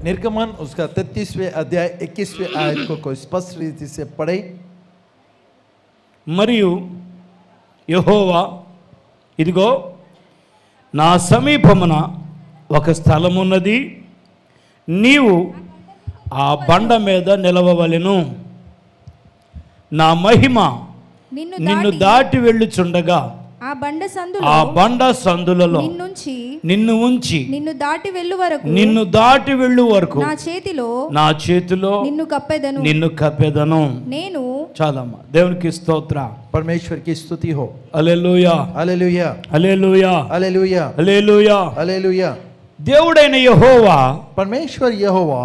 निर्गमन उसका 33वें अध्याय 21वें आयत को स्पष्ट रीति से पढ़े। మరియు యెహోవా ఇదిగో నా సమీపమున ఒక స్థలమున్నది, నీవు ఆ బండ మీద నిలవవలెను, నా మహిమ నిన్ను దాటి వెళ్ళుచుండగా ఆ బండ సందులలో నిన్ను ఉంచి నిన్ను దాటి వెళ్ళు వరకు నా చేతిలో నిన్ను కప్పెదను నేను చాలమ్మా. దేవునికి స్తోత్ర. परमेश्वर की स्तुति हो। హల్లెలూయా హల్లెలూయా హల్లెలూయా హల్లెలూయా హల్లెలూయా హల్లెలూయా. దేవుడైన యెహోవా परमेश्वर यहोवा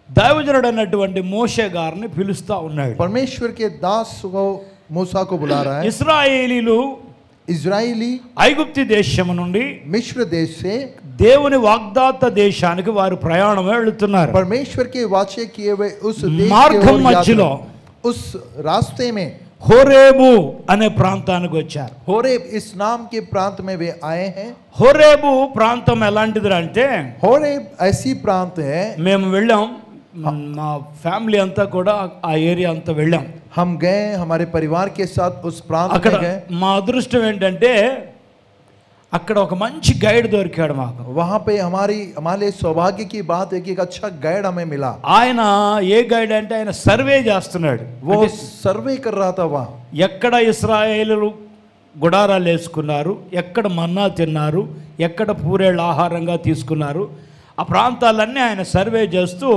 దైవజనుడైనటువంటి మోషే గారిని పిలుస్తా ఉన్నాడు. परमेश्वर के दास को मूसा को बुला रहा है। ఇశ్రాయేలీలు इजराइली ఐగుప్తు దేశము నుండి मिस्र देश से దేవుని వాగ్దాత దేశానికి వారు ప్రయాణం వెళ్తున్నారు. परमेश्वर के वाचे किए हुए उस देश మార్గం మధ్యలో उस रास्ते में హోరేబు అనే ప్రాంతానికి వచ్చారు. होरेब इस नाम के प्रांत में वे आए हैं। హోరేబు ప్రాంతం ఎలాంటిది అంటే, होरेब ऐसी प्रांत है, మేము వెళ్ళాం, మా ఫ్యామిలీ అంతా కూడా ఆ ఏరియా అంతా వెళ్ళాం. हम गए हमारे परिवार के साथ उस प्रांत में गए। మా అదృష్టం ఏంటంటే అక్కడ ఒక మంచి గైడ్ దొరికాడు మాకు. वहां पे हमारे सौभाग्य की बात है कि एक अच्छा गाइड हमें मिला। ఆయన ఏ గైడ్ అంటే ఆయన సర్వే చేస్తున్నాడు. वो सर्वे कर रहा था वहां ఎక్కడ ఇశ్రాయేలు గుడారాలు వేసుకున్నారు, ఎక్కడ మన్నా తిన్నారు, ఎక్కడ పూరేళ్ళ ఆహారంగా తీసుకున్నారు, ఆ ప్రాంతాలన్నీ ఆయన సర్వే చేస్తూ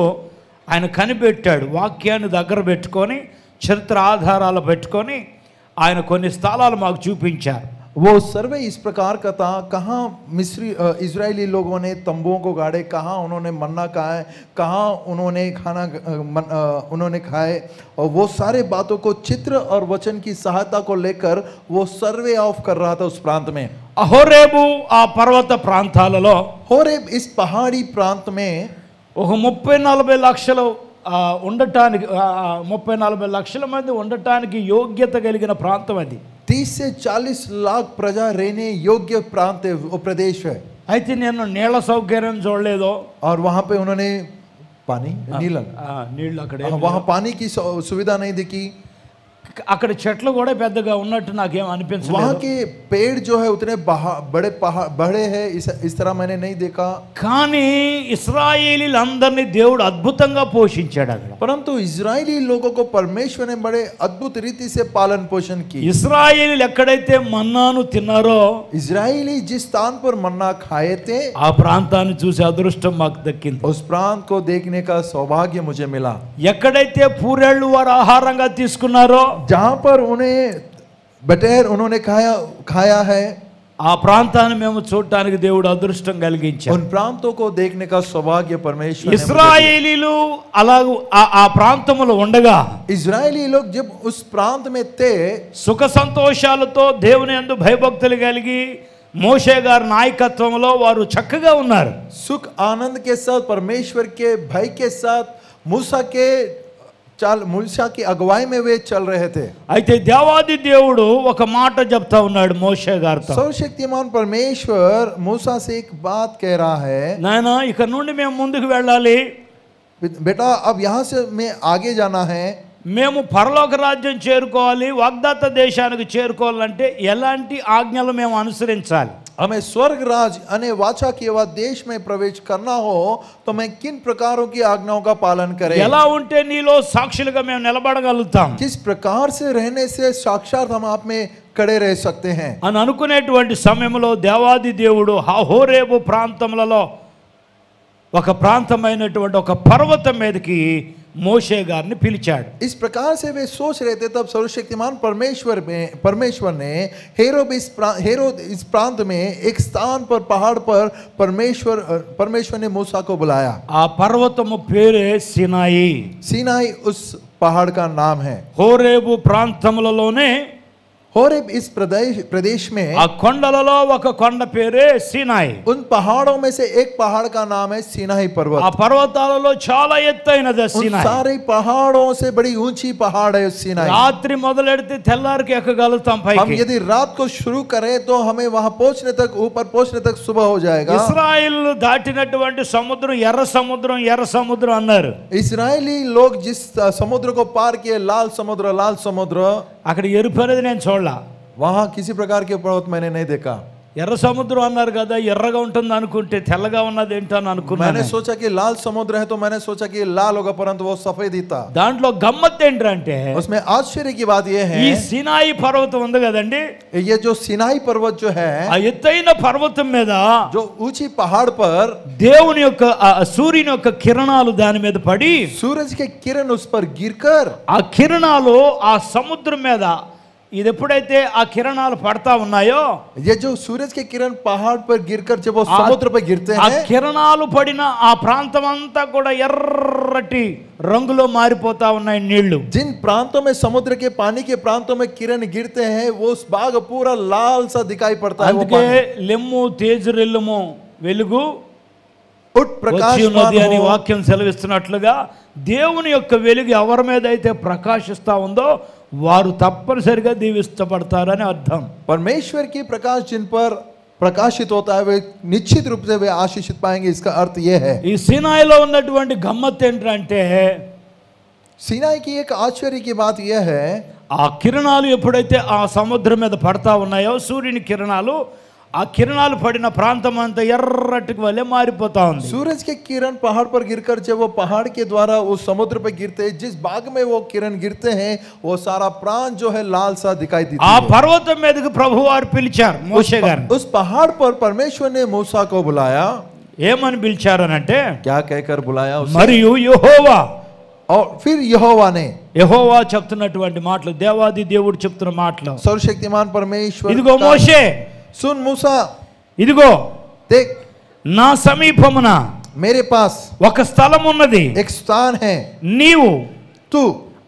ఆయన కనిపెట్టాడు. వాక్యాన్ని దగ్గర పెట్టుకొని చరిత్ర ఆధారాలు పెట్టుకొని ఆయన కొన్ని స్థలాలు మాకు చూపించారు. वो सर्वे इस प्रकार का था, कहाँ मिस्री इजरायली लोगों ने तंबुओं को गाड़े, कहाँ उन्होंने मन्ना खाए, कहाँ उन्होंने उन्होंने खाए, और वो सारे बातों को चित्र और वचन की सहायता को लेकर वो सर्वे ऑफ कर रहा था उस प्रांत में। హోరేబు ఆ పర్వత ప్రాంతాలలో, होरेब इस पहाड़ी प्रांत में ఒక 30-40 లక్షలు ఉండటానికి 30-40 లక్షల మంది ఉండటానికి యోగ్యత కలిగిన ప్రాంతం అది. 30 से 40 लाख प्रजा रहने योग्य प्रांत है, वो प्रदेश है। అయితే నేను నీళ్ళ సౌకర్యం చూడలేదు. और वहां पे उन्होंने पानी నీళ్ళు అక్కడ वहां पानी की सुविधा नहीं देखी। అక్కడ చెట్లు కూడా పెద్దగా ఉన్నట్టు నాకేం అనిపించలేదు. वहां के पेड़ जो है उतने बड़े बड़े हैं इस तरह मैंने नहीं देखा। కానీ ఇశ్రాయేలీలందరినీ దేవుడు అద్భుతంగా పోషించాడు అక్కడ. परंतु इजरायली लोगों को परमेश्वर ने बड़े अद्भुत रीति से पालन पोषण की। ఇశ్రాయేలీలు ఎక్కడైతే మన్నాను తిన్నారో, इजरायली जिस स्थान पर मन्ना खाए थे, ఆ ప్రాంతాన్ని చూసే అదృష్టం మాకు దక్కింది. उस प्रांत को देखने का सौभाग्य मुझे मिला। ఎక్కడైతే పూరేళ్ళు వారు ఆహారంగా తీసుకున్నారో, जहां पर उन्हें बटेर उन्होंने खाया है, ఆ ప్రాంతాన్ని మేము చూడటానికి దేవుడు అదృష్టం కలిగించాడు. उन प्रांतों को देखने का सौभाग्य परमेश्वर ने ఇశ్రాయేలీలు అలా ఆ ప్రాంతములో ఉండగా, इजरायली लोग जब उस प्रांत में थे, సుఖ సంతోషాలతో దేవుని యందు భయభక్తులు కలిగి మోషే గారి నాయకత్వంలో వారు చక్కగా ఉన్నారు. सुख आनंद के साथ परमेश्वर के भय के साथ मूसा की अगुवाई में वे चल रहे थे। అయితే దేవాది దేవుడు ఒక మాట చెప్తా ఉన్నాడు మోషే గారితో. सर्वशक्तिमान परमेश्वर मूसा से एक बात कह रहा है, నాయనా ఇక నుండి మేము ముందుకు వెళ్ళాలి, बेटा अब यहाँ से मैं आगे जाना है, మేము పరలోక రాజ్యం చేరుకోవాలి, వాగ్దాత దేశానికి చేరుకోవాలంటే ఎలాంటి ఆజ్ఞలు మేము అనుసరించాలి, हमें स्वर्ग राज अने वाचा के बाद देश में प्रवेश करना हो तो मैं किन प्रकारों की आज्ञाओं का पालन करें, ఎలా ఉంటే నీలో సాక్షులుగా మేము నిలబడగలుగుతాం, किस प्रकार से रहने से साक्षात हम आप में खड़े रह सकते हैं అని అనుకునేటువంటి సమయంలో దేవాది దేవుడు హోరేబు ప్రాంతములలో ఒక ప్రాంతమైనటువంటి ఒక పర్వతం మీదకి మోషే గారిని పిలిచాడు. इस प्रकार से वे सोच रहे थे, तब सर्वशक्तिमान परमेश्वर ने हेरोद इस प्रांत में एक स्थान पर पहाड़ पर परमेश्वर ने मूसा को बुलाया। ఆ పర్వతము పేరే సినాయి. सीनाई उस पहाड़ का नाम है। హోరేబు ప్రాంతములలోనే होरेब इस प्रदेश में ఆ కొండలలో ఒక కొండ పేరే సీనాయి. उन पहाड़ों में से एक पहाड़ का नाम है सीनाई पर्वत. ఆ పర్వతాలలో చాలా ఎత్తైనది उन సీనాయి. सारे पहाड़ों से बड़ी ऊंची पहाड़ है सीनाई. రాత్రి మొదలెడితే తెల్లారికి ఎక్కగలుగుతాం हम పైకి. यदि रात को शुरू करें तो हमें वहां पहुंचने तक, ऊपर पहुंचने तक सुबह हो जाएगा. ఇశ్రాయేలు దాటినటువంటి సముద్రం ఎర్ర సముద్రం అన్నారు. इस्राएली लोग जिस समुद्र को पार किए, लाल समुद्र, అక్కడ ఎరుపు అనేది నేను చూడలా. वहां किसी प्रकार के पर्वत मैंने नहीं देखा. ఎర్ర సముద్రం అన్నారు కదా, ఎర్రగా ఉంటుంది అనుకుంటే తెల్లగా ఉన్నది ఏంటో అని అనుకున్నాను. मैंने सोचा कि लाल समुद्र है तो मैंने सोचा कि लाल होगा, परंतु वो सफेद ही था. దాంట్లో గమ్మత్ ఏంటంటే उसमें आश्चर्य की बात यह है, ఈ సినాయి పర్వతం ఉంది కదండి, ये जो सिनाई पर्वत जो है, ఆ ఎత్తైన పర్వతం మీద जो ऊंची पहाड़ पर దేవుని యొక్క సూర్యుని యొక్క కిరణాలు దాని మీద పడి, सूरज के किरण उस पर गिरकर, ఆ కిరణాలు ఆ సముద్రం మీద, ఇది ఎప్పుడైతే ఆ కిరణాలు పడతా ఉన్నాయో, ये जो सूरज के किरण पहाड़ पर गिरकर जब वो समुद्र पर गिरते ఆ हैं, కిరణాలు పడిన ఆ ప్రాంతం అంతా కూడా ఎర్రటి రంగులో మారిపోతా ఉన్నాయి నీళ్లు. जिन प्रांतों में समुद्र के पानी के प्रांतों में किरण गिरते हैं, वो उस भाग पूरा लाल सा दिखाई पड़ता है. वो అందుకే पानी లెమ్ము తేజరెల్లుము వెలుగు उठ प्रकाश వచ్చినది అని వాక్యం సెలవిస్తున్నట్లుగా, దేవుని యొక్క వెలుగు ఎవరి మీద అయితే ప్రకాశిస్తా ఉందో వారు తప్పనిసరిగా దీవిస్తపడతారని అర్థం. परमेश्वर की प्रकाश जिन पर प्रकाशित होता है, वे निश्चित रूप से वे आशीषित पाएंगे. इसका अर्थ यह है, ఈ సినాయిలో ఉన్నటువంటి గమ్మత్ ఏంటంటే, सीनाई की एक आश्चर्य की बात यह है, ఆ కిరణాలు ఎప్పుడైతే ఆ సముద్రం మీద పడతా ఉన్నాయో, సూర్యుని కిరణాలు, ఆ కిరణాలు పడిన ప్రాంతం అంతా ఎర్రటి వలె మారిపోతా ఉంది. सूरज के किरण पहाड़ पर गिरकर जब वो पहाड़ के द्वारा उस समुद्र पर गिरते हैं, जिस भाग में वो किरण गिरते हैं, वो सारा प्रांत जो है लाल सा दिखाई देता ఆ है. పర్వతం మీదకి ప్రభువారు పిలిచారు మోషే గారిని. उस पहाड़ पर परमेश्वर ने मूसा को बुलाया. ఏమని పిలిచారనంటే, क्या कहकर बुलाया उसे? మరియు యెహోవా, और फिर यहोवा ने, యెహోవా చెప్తున్నటువంటి మాటలు, దేవాది దేవుడు చెప్తున్న మాటలు, सर्वशक्तिमान परमेश्वर, ఇదిగో మోషే, सुन मूसा, ఇదిగో देख నా సమీపమున मेरे पास ఒక స్థలం ఉన్నది, एक स्थान है, నీవు तू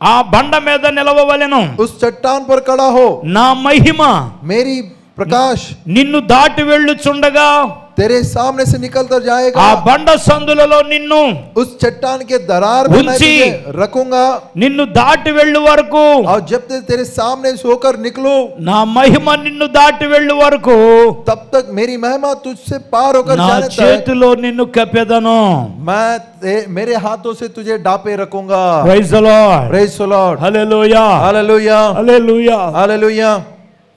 ఆ బండ మీద నిలవవలెను, उस चट्टान पर खड़ा हो, నా మహిమ मेरी प्रकाश నిన్ను దాటి వెళ్ళుచుండగా तेरे सामने से निकल कर ఆ जाएगा. బండ సందులలో నిన్ను उस चट्टान के दरार में मैं उंची तुझे रखूंगा, నిన్ను దాటి వెళ్ళు వరకు, और जब तक तेरे सामने से होकर निकलूं, నా మహిమ నిన్ను దాటి వెళ్ళు వరకు तब तक मेरी महिमा तुझसे पार होकर నా जाने तक చేతిలో నిన్ను కప్పెదను. मैं मेरे हाथों से तुझे डापे रखूंगा. Praise the Lord, praise the Lord, hallelujah, hallelujah, hallelujah. Hallelujah.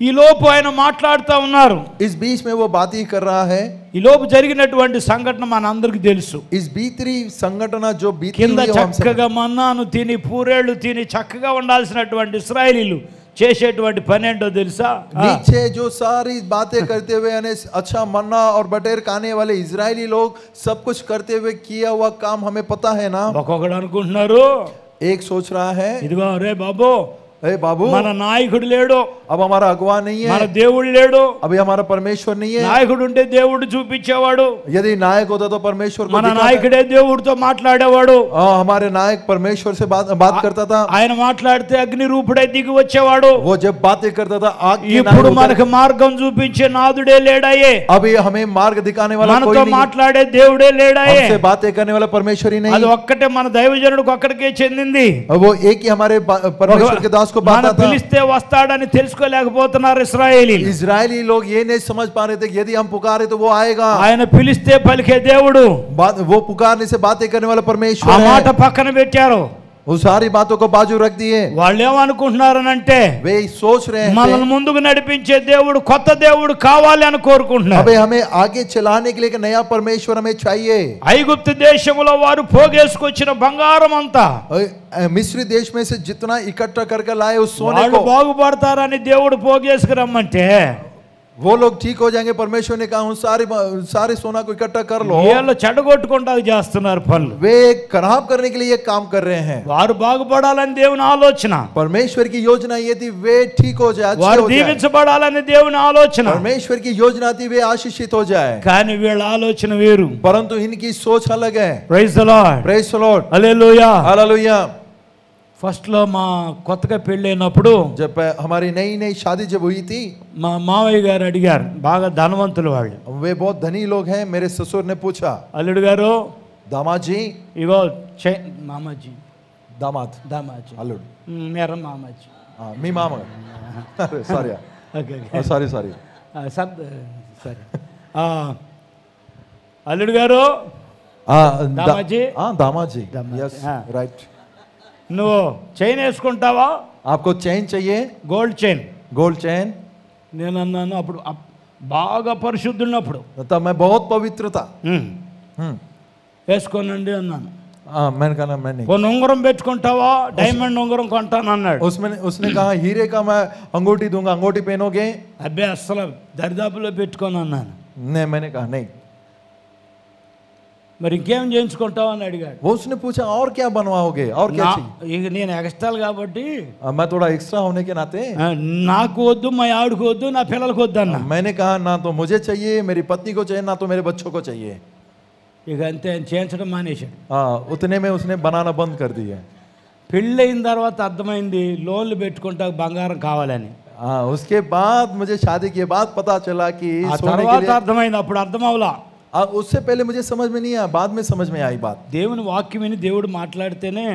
ఈ లోపు ఆయన మాట్లాడుతూ ఉన్నారు. इस बीच में वो बात ही कर रहा है. ఈ లోపు జరిగినటువంటి సంఘటన మనందరికీ తెలుసు. इस भीतरी संगठन जो बीती కింద हुई है, वो हम सब- చక్కగా మన్నాను తిని పూరేళ్లు తిని చక్కగా ఉండాల్సినటువంటి ఇశ్రాయేలీలు చేసేటువంటి పని ఏంటో తెలుసా? नीचे जो सारी बातें करते हुए, यानी अच्छा मन्ना और बटेर खाने वाले इजरायली लोग सब कुछ करते हुए किया हुआ काम हमें पता है ना. ఒక్కొక్కడు అనుకుంటున్నారు, एक सोच रहा है, ఇదిగో రే బాబు, अरे बाबू, మన నాయకుడు లేడు, अब हमारा अगुवा नहीं మన है, దేవుడు లేడు. अभी हमारा परमेश्वर नहीं है. నాయకుడు ఉంటే దేవుడు చూపించేవాడు, यदि नायक होता तो परमेश्वर को మన दिखाता. నాయకుడే దేవుడితో మాట్లాడేవాడు. हमारे नायक परमेश्वर से बात करता था. ఆయన మాట్లాడితే అగ్ని రూపుడై దిగి వచ్చేవాడు. वो जब बातें करता था, आग के ఇప్పుడు नायक మనకు మార్గం చూపించే నాదుడే లేడాయే, अभी हमें मार्ग दिखाने वाला कोई మనతో नहीं, మాట్లాడే దేవుడే లేడాయే. हमसे बातें करने वाला परमेश्वर ही అది नहीं. ఒక్కటే మన దైవజనుడికి ఒక్కడికే చెందింది. वो एक ही हमारे परमेश्वर के दास को మన बात था. పిలిస్తే వస్తాడని తెలుసుకోలేకపోతున్నారు ఇశ్రాయేలీలు. इजरायली लोग ये नहीं समझ पा रहे थे कि यदि हम पुकारे तो वो आएगा. ఆయన పిలిస్తే పలికే దేవుడు. वो पुकारने से बातें करने वाला परमेश्वर ఆ है. మాట పక్కన పెట్టారు. वो सारी बातों को बाजू रख दिए. వాళ్ళు ఏమనుకుంటున్నారనంటే, वे सोच रहे మనల్ని हैं ముందుకు నడిపించే దేవుడు, కొత్త దేవుడు కావాలి అని కోరుకుంటున్నారు. अबे हमें आगे चलाने के लिए एक नया परमेश्वर हमें चाहिए. ఐగుప్తు దేశంలో వారు పోగేసుకొచ్చిన బంగారం అంతా मिस्री देश में से जितना इकट्ठा करके लाए उस सोने వాళ్ళు को, బాగుపడతారని దేవుడు పోగేసుకురమ్మంటే, वो लोग ठीक हो जाएंगे. परमेश्वर ने कहा सारे सोना को इकट्ठा कर लो. వీళ్ళు చెడగొట్టుకుంటా చేస్తున్నారు పనులు. वे खराब करने के लिए ये काम कर रहे हैं. వారు బాగుపడాలని దేవుని ఆలోచన, परमेश्वर की योजना ये थी वे ठीक हो जाए, अच्छे వారు हो जाए. దీవించబడాలని దేవుని ఆలోచన. परमेश्वर की योजना थी वे आशीषित हो जाए, కానీ వీళ్ళ ఆలోచన వేరు. परंतु इनकी सोच अलग है. Praise the Lord, praise the Lord, hallelujah. Hallelujah. ఫస్ట్లో మా కొత్తగా పెళ్ళైనప్పుడు जब हमारी नई नई शादी जब हुई थी, మా మావయ్య గారు అడిగారు, బాగా ధనవంతులు వాళ్ళు, वे बहुत धनी लोग हैं, मेरे ससुर ने पूछा, అల్లుడు గారు दामाद जी, ఇగో మామాజీ दामाद దామాజీ अल्लुड మేర మామాజీ मी मामा सॉरी ఓకే सॉरी सॉरी సరే అల్లుడు గారు दामाजी? दामाद जी, दामाद, यस हाँ। राइट। నువ్వు చైన్ వేసుకుంటావా? आपको चेन चाहिए? Gold chain. Gold chain? నేను అన్నాను అప్పుడు బాగా పరిశుద్ధున్నప్పుడు, तब मैं बहुत पवित्र था। వేసుకోనండి అన్నాను. मैंने कहा मैं नहीं। కొన్ని ఉంగరం పెట్టుకుంటావా? డైమండ్ ఉంగరం కొంటాను అన్నాడు. उसने कहा हीरे का मैं अंगूठी दूंगा, अंगूठी पहनोगे? అబ్బే అస్సలు దరిదాపులో పెట్టుకొని అన్నాను. नहीं, मैंने कहा नहीं। మరి ఇంకేం చేయించుకుంటావు అని అడిగాడు. वो उसने पूछा और क्या बनवाओगे, और क्या चाहिए? ఇక నేను ఎక్స్ట్రాలు కాబట్టి मैं थोड़ा एक्स्ट्रा होने के नाते నాకు వద్దు, మా ఆవిడకు వద్దు, నా పిల్లలకు వద్దు అన్న. मैंने कहा ना तो मुझे चाहिए, मेरी पत्नी को चाहिए, ना तो मेरे बच्चों को चाहिए। ఇక అంతే, ఆయన చేయించడం మానేశాడు. उतने में उसने बनाना बंद कर दिया। పెళ్ళయిన తర్వాత అర్థమైంది లోన్లు పెట్టుకుంటా బంగారం కావాలని. उसके बाद मुझे शादी के बाद पता चला कि सोने के लिए అర్థమైంది, అప్పుడు అర్థం అవలా. उससे पहले मुझे समझ में नहीं आया, बाद में समझ में आई बात। దేవుని వాక్యం విని దేవుడు మాట్లాడితేనే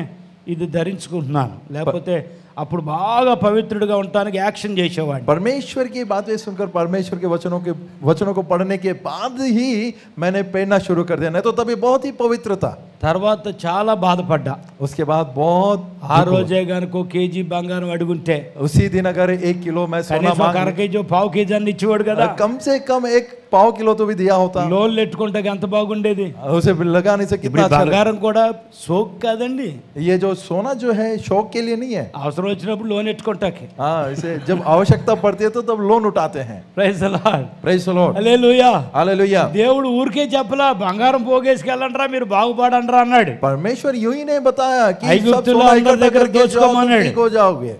ఇది ధరించుకుంటున్నాను, లేకపోతే అప్పుడు బాగా పవిత్రుడిగా ఉండడానికి యాక్షన్ చేసేవాడిని. परमेश्वर की बातें सुनकर, परमेश्वर के वचनों को पढ़ने के बाद ही मैंने पढ़ना शुरू कर दिया, नहीं तो तभी बहुत ही पवित्र था। తర్వాత చాలా బాధపడ్డా. उसके बाद बहुत ఆ రోజే గనుక కేజీ బంగారం అడుగుంటే, उसी दिन अगर 1 किलो मैं सोना मांग, అర కేజీ పావు కేజీ అని ఇచ్చేవాడు కదా. कम से कम 1 पाव किलो तो भी दिया होता। లోన్లు పెట్టుకుంటే ఎంత బాగుండేది. उसे लगाने से कितना अच्छा। బంగారం కూడా సోక్ కాదండి, ये जो सोना जो है शौक के लिए नहीं है, అవసరం వచ్చినప్పుడు లోన్ పెట్టుకుంటాకి. इसे जब आवश्यकता पड़ती है तो तब लोन उठाते हैं। Praise the Lord, praise the Lord, hallelujah, hallelujah. దేవుడు ఊరికే చెప్పలా బంగారం పోగేసుకెళ్ళండ్రా మీరు బాగుపడండ్రా అన్నాడు. परमेश्वर यूं ही नहीं बताया कि सब ఐగుప్తులో सोना అందరి इकट्ठा దగ్గర करके जाओ, तुम దోచుకోమన్నాడు. ठीक हो जाओगे।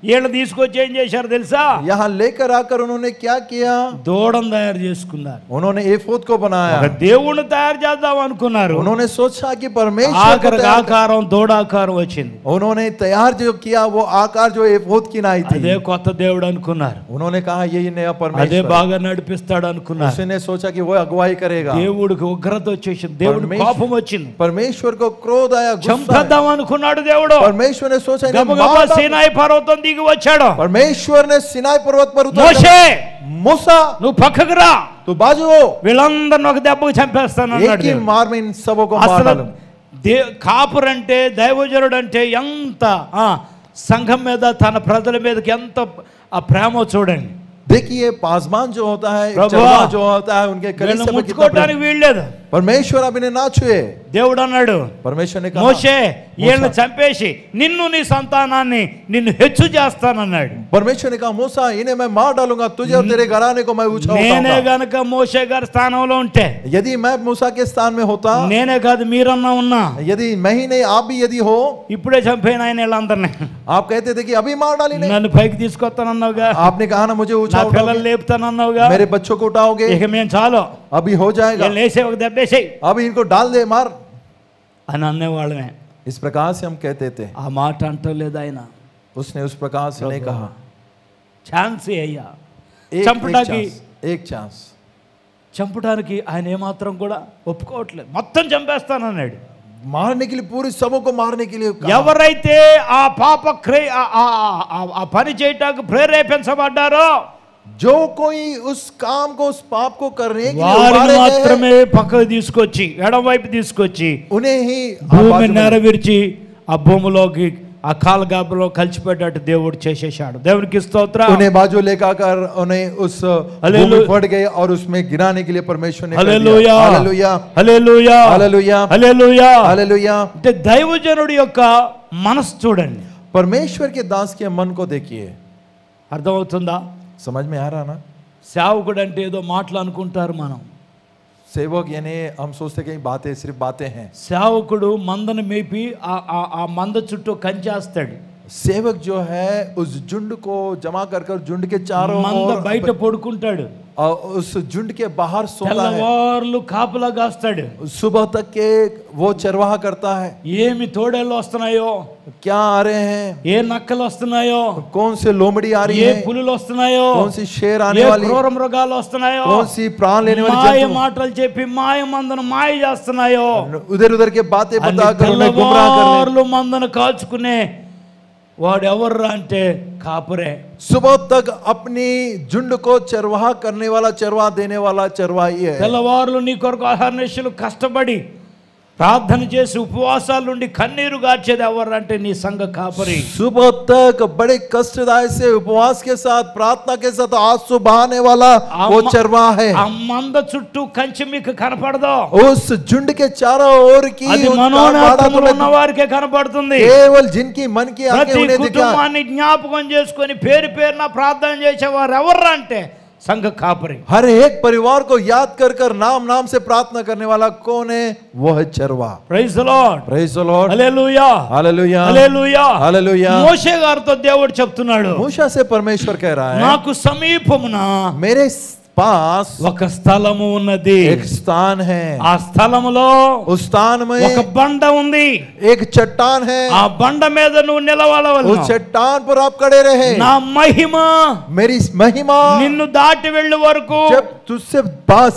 వీళ్ళు తీసుకొచ్చి ఏం చేశారు తెలుసా? यहाँ लेकर आकर उन्होंने क्या किया? దూడను తయారు చేసుకున్నారు. उन्होंने एफोद को बनाया। దేవుణ్ణి తయారు చేద్దాం అనుకున్నారు. उन्होंने सोचा कि परमेश्वर ఆకారం దూడాకారం వచ్చింది. उन्होंने तैयार जो किया वो आकार जो एफोद की नाई थी, అదే కొత్త దేవుడు అనుకున్నారు. उन्होंने कहा यही नया అదే परमेश्वर, బాగా నడిపిస్తాడు అనుకున్నారు. उसने सोचा कि वो अगुवाई करेगा। దేవుడికి ఉగ్రత వచ్చేసింది, దేవుడికి కోపం వచ్చింది, परमेश्वर को क्रोध आया, गुस्सा చంపేద్దాం అనుకున్నాడు దేవుడు. परमेश्वर ने सोचा గబగబా సీనాయి పర్వతం దిగి వచ్చాడు. परमेश्वर ने सिनाई पर्वत पर उतर, మోషే मूसा నువ్వు పక్కకు రా, तो बाजू हो, వీళ్ళందరిని ఒక దెబ్బకు చంపేస్తాను एक అన్నాడు ही దేవుడు. मार में इन सबों को मार అసలు डालूं। కాపురంటే దైవజనుడు అంటే ఎంత సంఘం మీద తన ప్రజల మీదకి ఎంత ఆ ప్రేమ చూడండి. देखिए पासवान जो होता है, प्रभु, चरवाहा जो होता है, उनके कलीसिया में कितना ముట్టుకోవడానికి వీల్లేదు. परमेश्वर अब इन्हें ना छुए। దేవుడు అన్నాడు, परमेश्वर ने कहा మోషే వీళ్ళని చంపేసి నిన్ను నీ సంతానాన్ని నిన్ను హెచ్చు చేస్తానన్నాడు. परमेश्वर ने कहा मूसा इन्हें मैं मार डालूंगा, तुझे और तेरे घराने को मैं ऊंचा నేనే उठाऊंगा। గనక మోషే గారి స్థానంలో ఉంటే, यदि मैं मूसा के स्थान में होता, నేనే కాదు మీరన్నా ఉన్నా, यदि मैं ही नहीं आप भी यदि हो, ఇప్పుడే చంపేన ఆయన వీళ్ళందరినీ. आप कहते थे कि अभी मार डाली नहीं, నన్ను పైకి తీసుకొస్తానన్నావుగా, आपने कहा ना मुझे ऊंचा నా పిల్లలు उठाओगे, లేపుతానన్నావుగా, मेरे बच्चों को उठाओगे, ఇక మేము చాలు, अभी हो जाएगा, వీళ్ళని వేసే ఒక దెబ్బేసేయి अभी इनको डाल दे मार। అని అనేవాళ్ళమే. इस प्रकार से हम कहते थे, ఆ మాట అంటలేదు ఆయన. उसने उस प्रकार से नहीं कहा। ఛాన్స్ అయ్యా एक చంపడానికి, एक चांस, చంపడానికి ఆయన ఏమాత్రం కూడా ఒప్పుకోవట్లేదు. మొత్తం చంపేస్తానన్నాడు. मारने के लिए पूरे सबों को मारने के लिए कहा। ఎవరైతే ఆ పాప ఆ పని చేయటానికి ప్రేరేపించబడ్డారో जो कोई उस काम को, उस पाप को करने के लिए వారిని उबारे गए हैं, మాత్రమే పక్కకు తీసుకొచ్చి ఎడం వైపు తీసుకొచ్చి उन्हें ही భూమి నెరవేర్చి ఆ భూమిలోకి ఆ కాలగాపులో కలిసిపెట్టేట్టు దేవుడు చేసేసాడు. దేవునికి స్తోత్రం. उन्हें बाजू लेकर उन्हें उस भूमि पड़ गए और उसमें गिराने के लिए परमेश्वर ने హల్లెలూయా, hallelujah, hallelujah, hallelujah, hallelujah, hallelujah. అంటే దైవజనుడి యొక్క మనసు చూడండి. परमेश्वर के दास के मन को देखिए। అర్థమవుతుందా? समझ में आ रहा ना? సేవకుడు అంటే ఏదో మాటలు అనుకుంటారు మనం. सेवक यानी हम सोचते कहीं बातें सिर्फ बातें हैं। సేవకుడు మందను మేపి ఆ మంద చుట్టూ కంచేస్తాడు. सेवक जो है उस झुंड को जमा कर झुंड के चारों మంద ओर బయట పడుకుంటాడు. उस झुंड के बाहर सोता है, తెల్లవార్లు కాపలా కాస్తాడు. सुबह तक के वो चरवाहा करता है. ఏమి తోడేళ్ళు వస్తున్నాయో, क्या आ रहे हैं, ఏ నక్కలు వస్తున్నాయో, कौन से लोमड़ी आ रही ఏ है, పులులు వస్తున్నాయో, कौन सी शेर ఏ आने वाली, క్రూర మృగాలు వస్తున్నాయో, कौन सी प्राण लेने वाली మాయ जंतु మాటలు చెప్పి మాయ మందను మాయ చేస్తున్నాయో, उधर उधर के बातें बताकर उन्हें गुमराह कर रहे हैं. తెల్లవార్లు మందను కాచుకునే వాడు ఎవర్రా అంటే కాపరే. सुबह तक अपनी झुंड को चरवाहा करने वाला, चरवाहा देने वाला चरवाही है. తెల్లవార్లు నీ కొరకు అహర్నిశలు కష్టపడి ప్రార్థన చేసి ఉపవాసాల నుండి కన్నీరు గార్చేది ఎవర్రంటే నీ సంఘ కాపరి. सुबह तक बड़े कष्टदाय से उपवास के साथ, प्रार्थना के साथ आंसू बहाने वाला वो चरवाहा है. ఆ మంద చుట్టూ కంచె మీకు కనపడదు, उस झुंड के चारों ओर की అది మనోనేత్రములు ఉన్న వారికే కనపడుతుంది. केवल जिनकी मन की आंखें ప్రతి उन्हें दिखा. కుటుంబాన్ని జ్ఞాపకం చేసుకొని పేరు పేరున ప్రార్థన చేసేవారు ఎవర్రా అంటే సంఘ కాపరి. हर एक परिवार को याद कर कर नाम नाम से प्रार्थना करने वाला कौन है, वो है चरवाहा. Praise the Lord, praise the Lord, hallelujah, hallelujah, hallelujah, hallelujah. మోషే గారితో దేవుడు చెప్తున్నాడు, मूसा से परमेश्वर कह रहा है, నాకు సమీపమున मेरे पास ఒక స్థలము ఉన్నది, एक स्थान है, ఆ స్థలములో उस स्थान में ఒక బండ ఉంది, एक चट्टान है, ఆ బండ మీద నువ్వు నిలవలవలను, उस चट्टान पर आप खड़े रहे. నా మహిమ मेरी महिमा నిన్ను దాటి వెళ్ళు వరకు जब तुझसे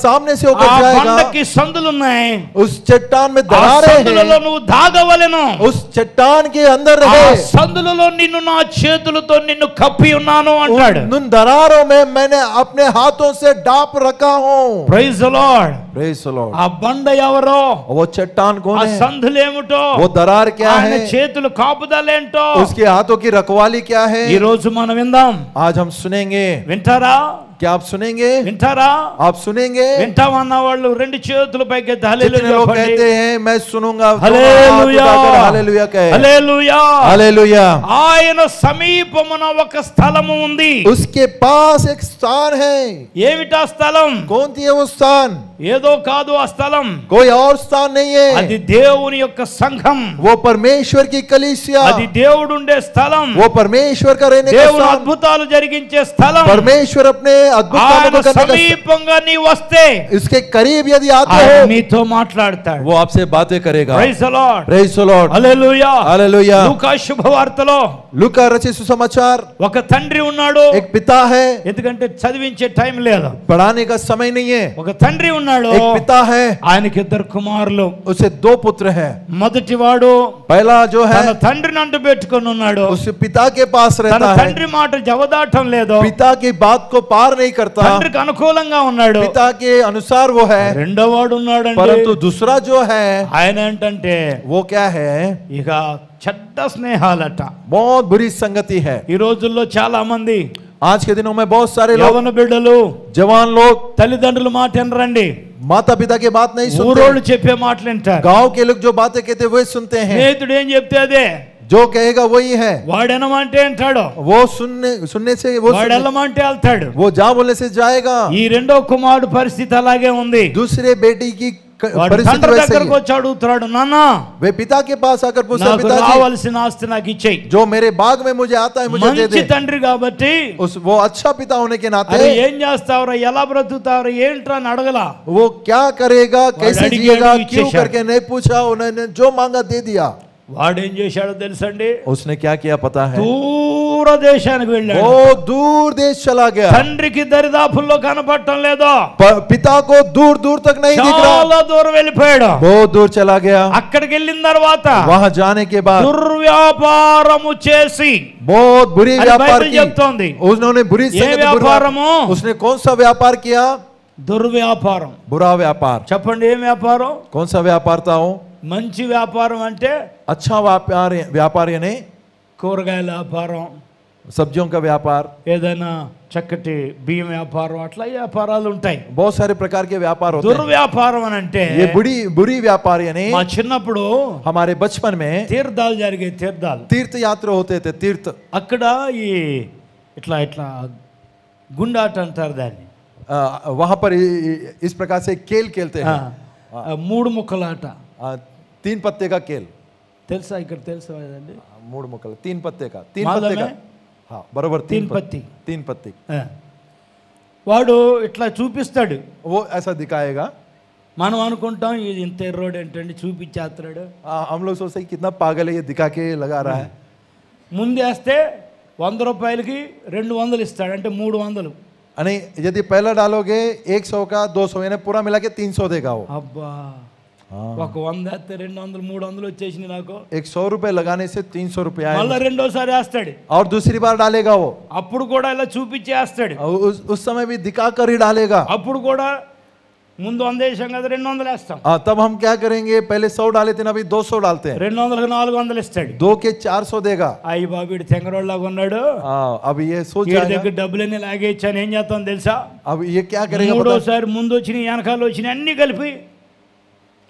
सामने से ఆ होकर जाएगा, బండకి సందులు ఉన్నాయి, उस चट्टान में ఆ दरारें సందులలో हैं, నువ్వు దాగవలెను, उस चट्टान के अंदर ఆ रहे. సందులలో నిన్ను నా చేతులతో నిన్ను కప్పి ఉన్నాను అంటాడు. उन दरारों में मैंने अपने हाथों से डाप रखा हूं. Praise the Lord. Praise the Lord. ఆ బండ ఎవరో, वो चट्टान ఆ कौन है, సందులేమిటో, वो दरार क्या ఆయన है, చేతులు కాపుదలేంటో उसके हाथों की रखवाली क्या है. ఈ రోజు మనం విందాం. आज हम सुनेंगे. వింటారా, क्या आप सुनेंगे, వింటారా, आप सुनेंगे. వింటామన్న వాళ్ళు రెండు చేతులు పైకి जितने హల్లెలూయా लोग చెప్పండి. कहते हैं मैं सुनूंगा, హల్లెలూయా, हालेलुया कहे. హల్లెలూయా. हालेलुया. ఆయన సమీపమున ఒక స్థలము ఉంది. उसके पास एक स्थान है. ఏమిటా స్థలం? कौन थी वो स्थान, ఏదో కాదు ఆ స్థలం, कोई और स्थान नहीं అది है, దేవుని యొక్క సంఘం, वो परमेश्वर की कलीसिया, అది దేవుడు ఉండే స్థలం, वो परमेश्वर का रहने का దేవుడు स्थान, అద్భుతాలు జరిగించే స్థలం. परमेश्वर अपने अद्भुत कामों ఆయన को करने का स्थान. సమీపంగా నీ వస్తే इसके करीब यदि आते ఆయన हो, నీతో మాట్లాడతాడు. वो आपसे बातें करेगा. Praise the Lord, praise the Lord, hallelujah. Hallelujah. లూకా శుభవార్తలో लूका रचित सुसमाचार, ఒక తండ్రి ఉన్నాడు, एक पिता है, ఎందుకంటే చదివించే టైం లేదు. पढ़ाने का समय नहीं है. ఒక తండ్రి ఉన్నాడు, एक पिता है, ఆయనకి ఇద్దరు కుమారులు. उसे दो पुत्र हैं. మొదటివాడు पहला जो है తన తండ్రిని అంటు పెట్టుకొని ఉన్నాడు, उस पिता के पास తన रहता है, తండ్రి మాట జవదాటం లేదు, पिता की बात को पार नहीं करता, తండ్రికి అనుకూలంగా ఉన్నాడు. पिता के अनुसार वो है. రెండోవాడు ఉన్నాడండి, परंतु दूसरा जो है ఆయన ఏంటంటే वो क्या है, ఇక చెడ్డ స్నేహాలట. बहुत बुरी संगति है. ఈ రోజుల్లో చాలా మంది आज के दिनों में बहुत सारे लोग, యవన బిడ్డలు जवान लोग తల్లిదండ్రుల మాట వినరండి, माता पिता की बात नहीं सुनते. ఊరోళ్ళు చెప్పే మాటలు వింటారు. गांव के लोग जो बातें कहते हैं वे सुनते हैं. స్నేహితుడు ఏం చెప్తే అదే, जो कहेगा वही है. వాడెనమంటే అంటాడు, वो सुनने से వాడెళ్ళమంటే వెళ్తాడు. वो जा बोलने से जाएगा. ఈ రెండో కుమారుడు పరిస్థితి అలాగే ఉంది. दूसरे बेटी की వాడు परिस्थिति తండ్రి वैसे దగ్గరకు ही है. వచ్చి అడుగుతున్నాడు, నాన్న वे पिता के पास आकर पूछते నాకు पिताजी, రావాల్సిన ఆస్తి నాకు ఇచ్చేయి. जो मेरे बाग में मुझे आता है मुझे दे మంచి दे. తండ్రి కాబట్టి वो अच्छा पिता होने के అరే नाते ఏం చేస్తావురా, ఎలా బ్రతుకుతావురా, ఏంట్రా అని అడగలా. वो क्या करेगा, कैसे अड़िगे जिएगा, अड़िगे क्यों इच्छा। करके नहीं पूछा. उन्होंने जो मांगा दे दिया. వాడేం చేశాడో తెలుసండి, उसने क्या किया पता है, దూర దేశానికి వెళ్ళాడు. वो दूर देश चला गया. తండ్రికి దరిదాపుల్లో కనపడటం లేదు, पिता को दूर दूर तक नहीं दिख रहा, చాలా దూరం వెళ్ళిపోయాడు. बहुत दूर चला गया. అక్కడికి వెళ్ళిన తర్వాత वहां जाने के बाद దుర్వ్యాపారము చేసి, बहुत बुरी అది व्यापार బైబిల్ की. చెప్తోంది. उन्होंने बुरी ఏ संगति, వ్యాపారము? उसने कौन सा व्यापार किया, దుర్వ్యాపారం. बुरा व्यापार. చెప్పండి ఏం వ్యాపారం? कौन सा व्यापार था वो, మంచి వ్యాపారం అంటే अच्छा व्यापार यानी కూరగాయల వ్యాపారం, सब्जियों का व्यापार, ఏదైనా చక్కటి బియ్యం వ్యాపారం, అట్లా వ్యాపారాలు ఉంటాయి. बहुत सारे प्रकार के व्यापार होते हैं. దుర్వ్యాపారం అని అంటే ये बुरी व्यापार यानी మా చిన్నప్పుడు हमारे बचपन में తీర్థాలు జరిగే తీర్థాలు, तीर्थ यात्रा होते थे. तीर्थ అక్కడ ఈ ఇట్లా ఇట్లా గుండాట అంటారు దాన్ని, वहां पर इस प्रकार से खेल खेलते हैं. మూడు ముక్కలాట. 3 पत्ते का खेल, తెలుసా, ఇక్కడ తెలుసా కదండి, 3 मुक्कल, 3 पत्ते का, 3 मालूम पत्ते का, है? हाँ बराबर, 3 पत्ती. 3 पत्ती. వాడు ఇట్లా చూపిస్తాడు, वो ऐसा दिखाएगा। మనం అనుకుంటాం ఇది ఇంత ఎర్రోడు ఏంటండి చూపించేస్తున్నాడు, हम लोग सोचते हैं कितना पागल है ये, दिखा के लगा रहा है। ముందేస్తే 100 రూపాయలకి 200 ఇస్తాడు, అంటే 300। नहीं, यदि पहला डालोगे 100 का 200 यानी पूरा मिला के 300 देगा वो। అబ్బా, ఒక 100 వేస్తే 200 300 వచ్చేసింది నాకు। 100 रुपए लगाने से 300 रुपए आए। మళ్ళీ రెండోసారి వేస్తాడు, और दूसरी बार डालेगा वो, అప్పుడు కూడా ఇలా చూపించేస్తాడు, उस समय भी दिखा कर ही डालेगा। అప్పుడు కూడా ముందు 100 వేసాం కదా 200 వేస్తాం, तब हम क्या करेंगे, पहले 100 डाले थे ना, अभी 200 डालते हैं। 200కి 400 ఇస్తాడు। 2 के 400 देगा। అయ్యి బాబు వీడు తెంగరోళ్ళగా ఉన్నాడు, अब ये सोच వీడి जाएगा, దగ్గర డబ్బులన్నీ లాగేచ్చాను, ఏం చేస్తాం తెలుసా, अब ये क्या करेगा, మూడోసారి ముందు వచ్చినాయి వెనకాల వచ్చినాయి అన్ని కలిపి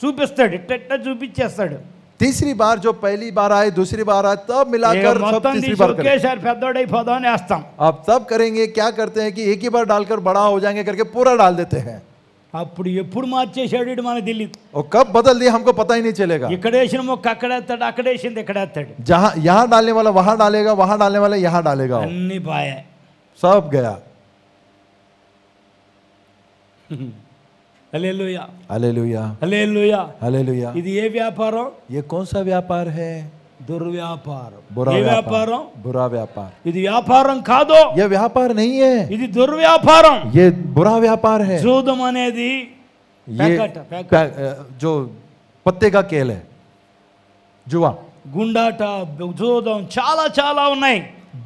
చూపిస్తాడు, ఇట్ట చూపించేస్తాడు। तीसरी बार जो पहली बार आए दूसरी बार आए तब मिलाकर सब तीसरी बार करेंगे। ఒకేసారి పెద్దోడైపోదామని వేస్తాం। अब तब करेंगे, क्या करते हैं कि एक ही बार डालकर बड़ा हो जाएंगे करके पूरा डाल देते हैं। అప్పుడు ఎప్పుడు మార్చేసాడు ఇటు మనకు తెలియదు, और कब बदल दिया हमको पता ही नहीं चलेगा। ఇక్కడ వేసిన మొక్క అక్కడ వేస్తాడు, అక్కడ వేసింది ఇక్కడ వేస్తాడు, जहाँ यहाँ डालने वाला वहां डालेगा, वहां डालने वाला यहाँ डालेगा, అన్ని బాయే, सब गया। హల్లెలూయా हालेलुया, హల్లెలూయా। हालेलुया। ఇది ఏ వ్యాపారం, ये कौन सा व्यापार है, దుర్వ్యాపారం। बुरा ఏ व्यापार, వ్యాపారం, बुरा व्यापार। ఇది వ్యాపారం కాదు, ये व्यापार नहीं है, ఇది దుర్వ్యాపారం। ये बुरा व्यापार है। జూదం అనేది ये पैकट। जो पत्ते का खेल है, जुआ, గుండాట, జూదం చాలా చాలా ఉన్నాయి।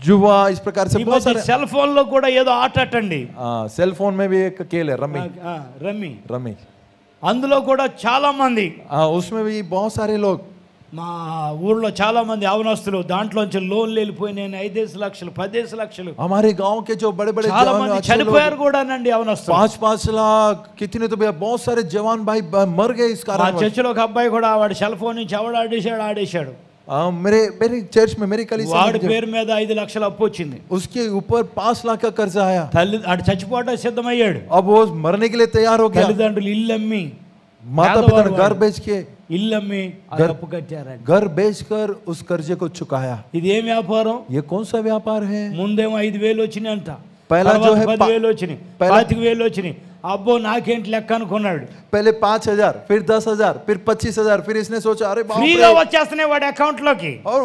जुआ इस प्रकार से बहुत सारे। సెల్ ఫోన్ లో కూడా ఏదో ఆట అటండి, सेल फोन में भी एक खेल है, रमी, రమ్మి, रमी। అందులో కూడా చాలా మంది, उसमें भी बहुत सारे लोग, మా ఊర్లో చాలా మంది అవనస్తులు దాంట్లోంచి లోన్లు వెళ్ళిపోయినాయి, 5 లక్షలు 10 లక్షలు। हमारे गांव के जो बड़े बड़े చాలా మంది చనిపోయారు కూడా నండి అవనస్తులు। 5-5 लाख कितने तो बहुत सारे जवान भाई मर गए इस మా कारण। చర్చిలో ఒక అబ్బాయి కూడా వాడు సెల్ ఫోన్ నుంచి ఎవడు ఆడేశాడు, मेरे चर्च में मेरी कलीसिया వాడి పేరు మీద 5 లక్షలు అప్పు వచ్చింది, उसके ऊपर 5 लाख का कर्जा आया। తల్లి ఆడు చచ్చిపోవడం సిద్ధమయ్యాడు, अब वो मरने के लिए तैयार हो गया। తల్లిదండ్రులు ఇల్లు అమ్మి, माता पिता ने घर बेच के, ఇల్లు అమ్మి అప్పు కట్టారండి। घर बेचकर उस कर्जे को चुकाया। ఇది ఏం వ్యాపారం, ये कौन सा व्यापार है। ముందేమో 5,000 వచ్చినాయంట, पहला जो है 10,000 వచ్చినాయి, 25,000 వచ్చినాయి। అబ్బో నాకేంటి లెక్క అనుకున్నాడు, पहले 5,000, फिर 10,000, फिर 25,000, फिर इसने सोचा अरे बाप ఫ్రీగా रे, వచ్చేస్తున్నాయి వాడి అకౌంట్ లోకి, और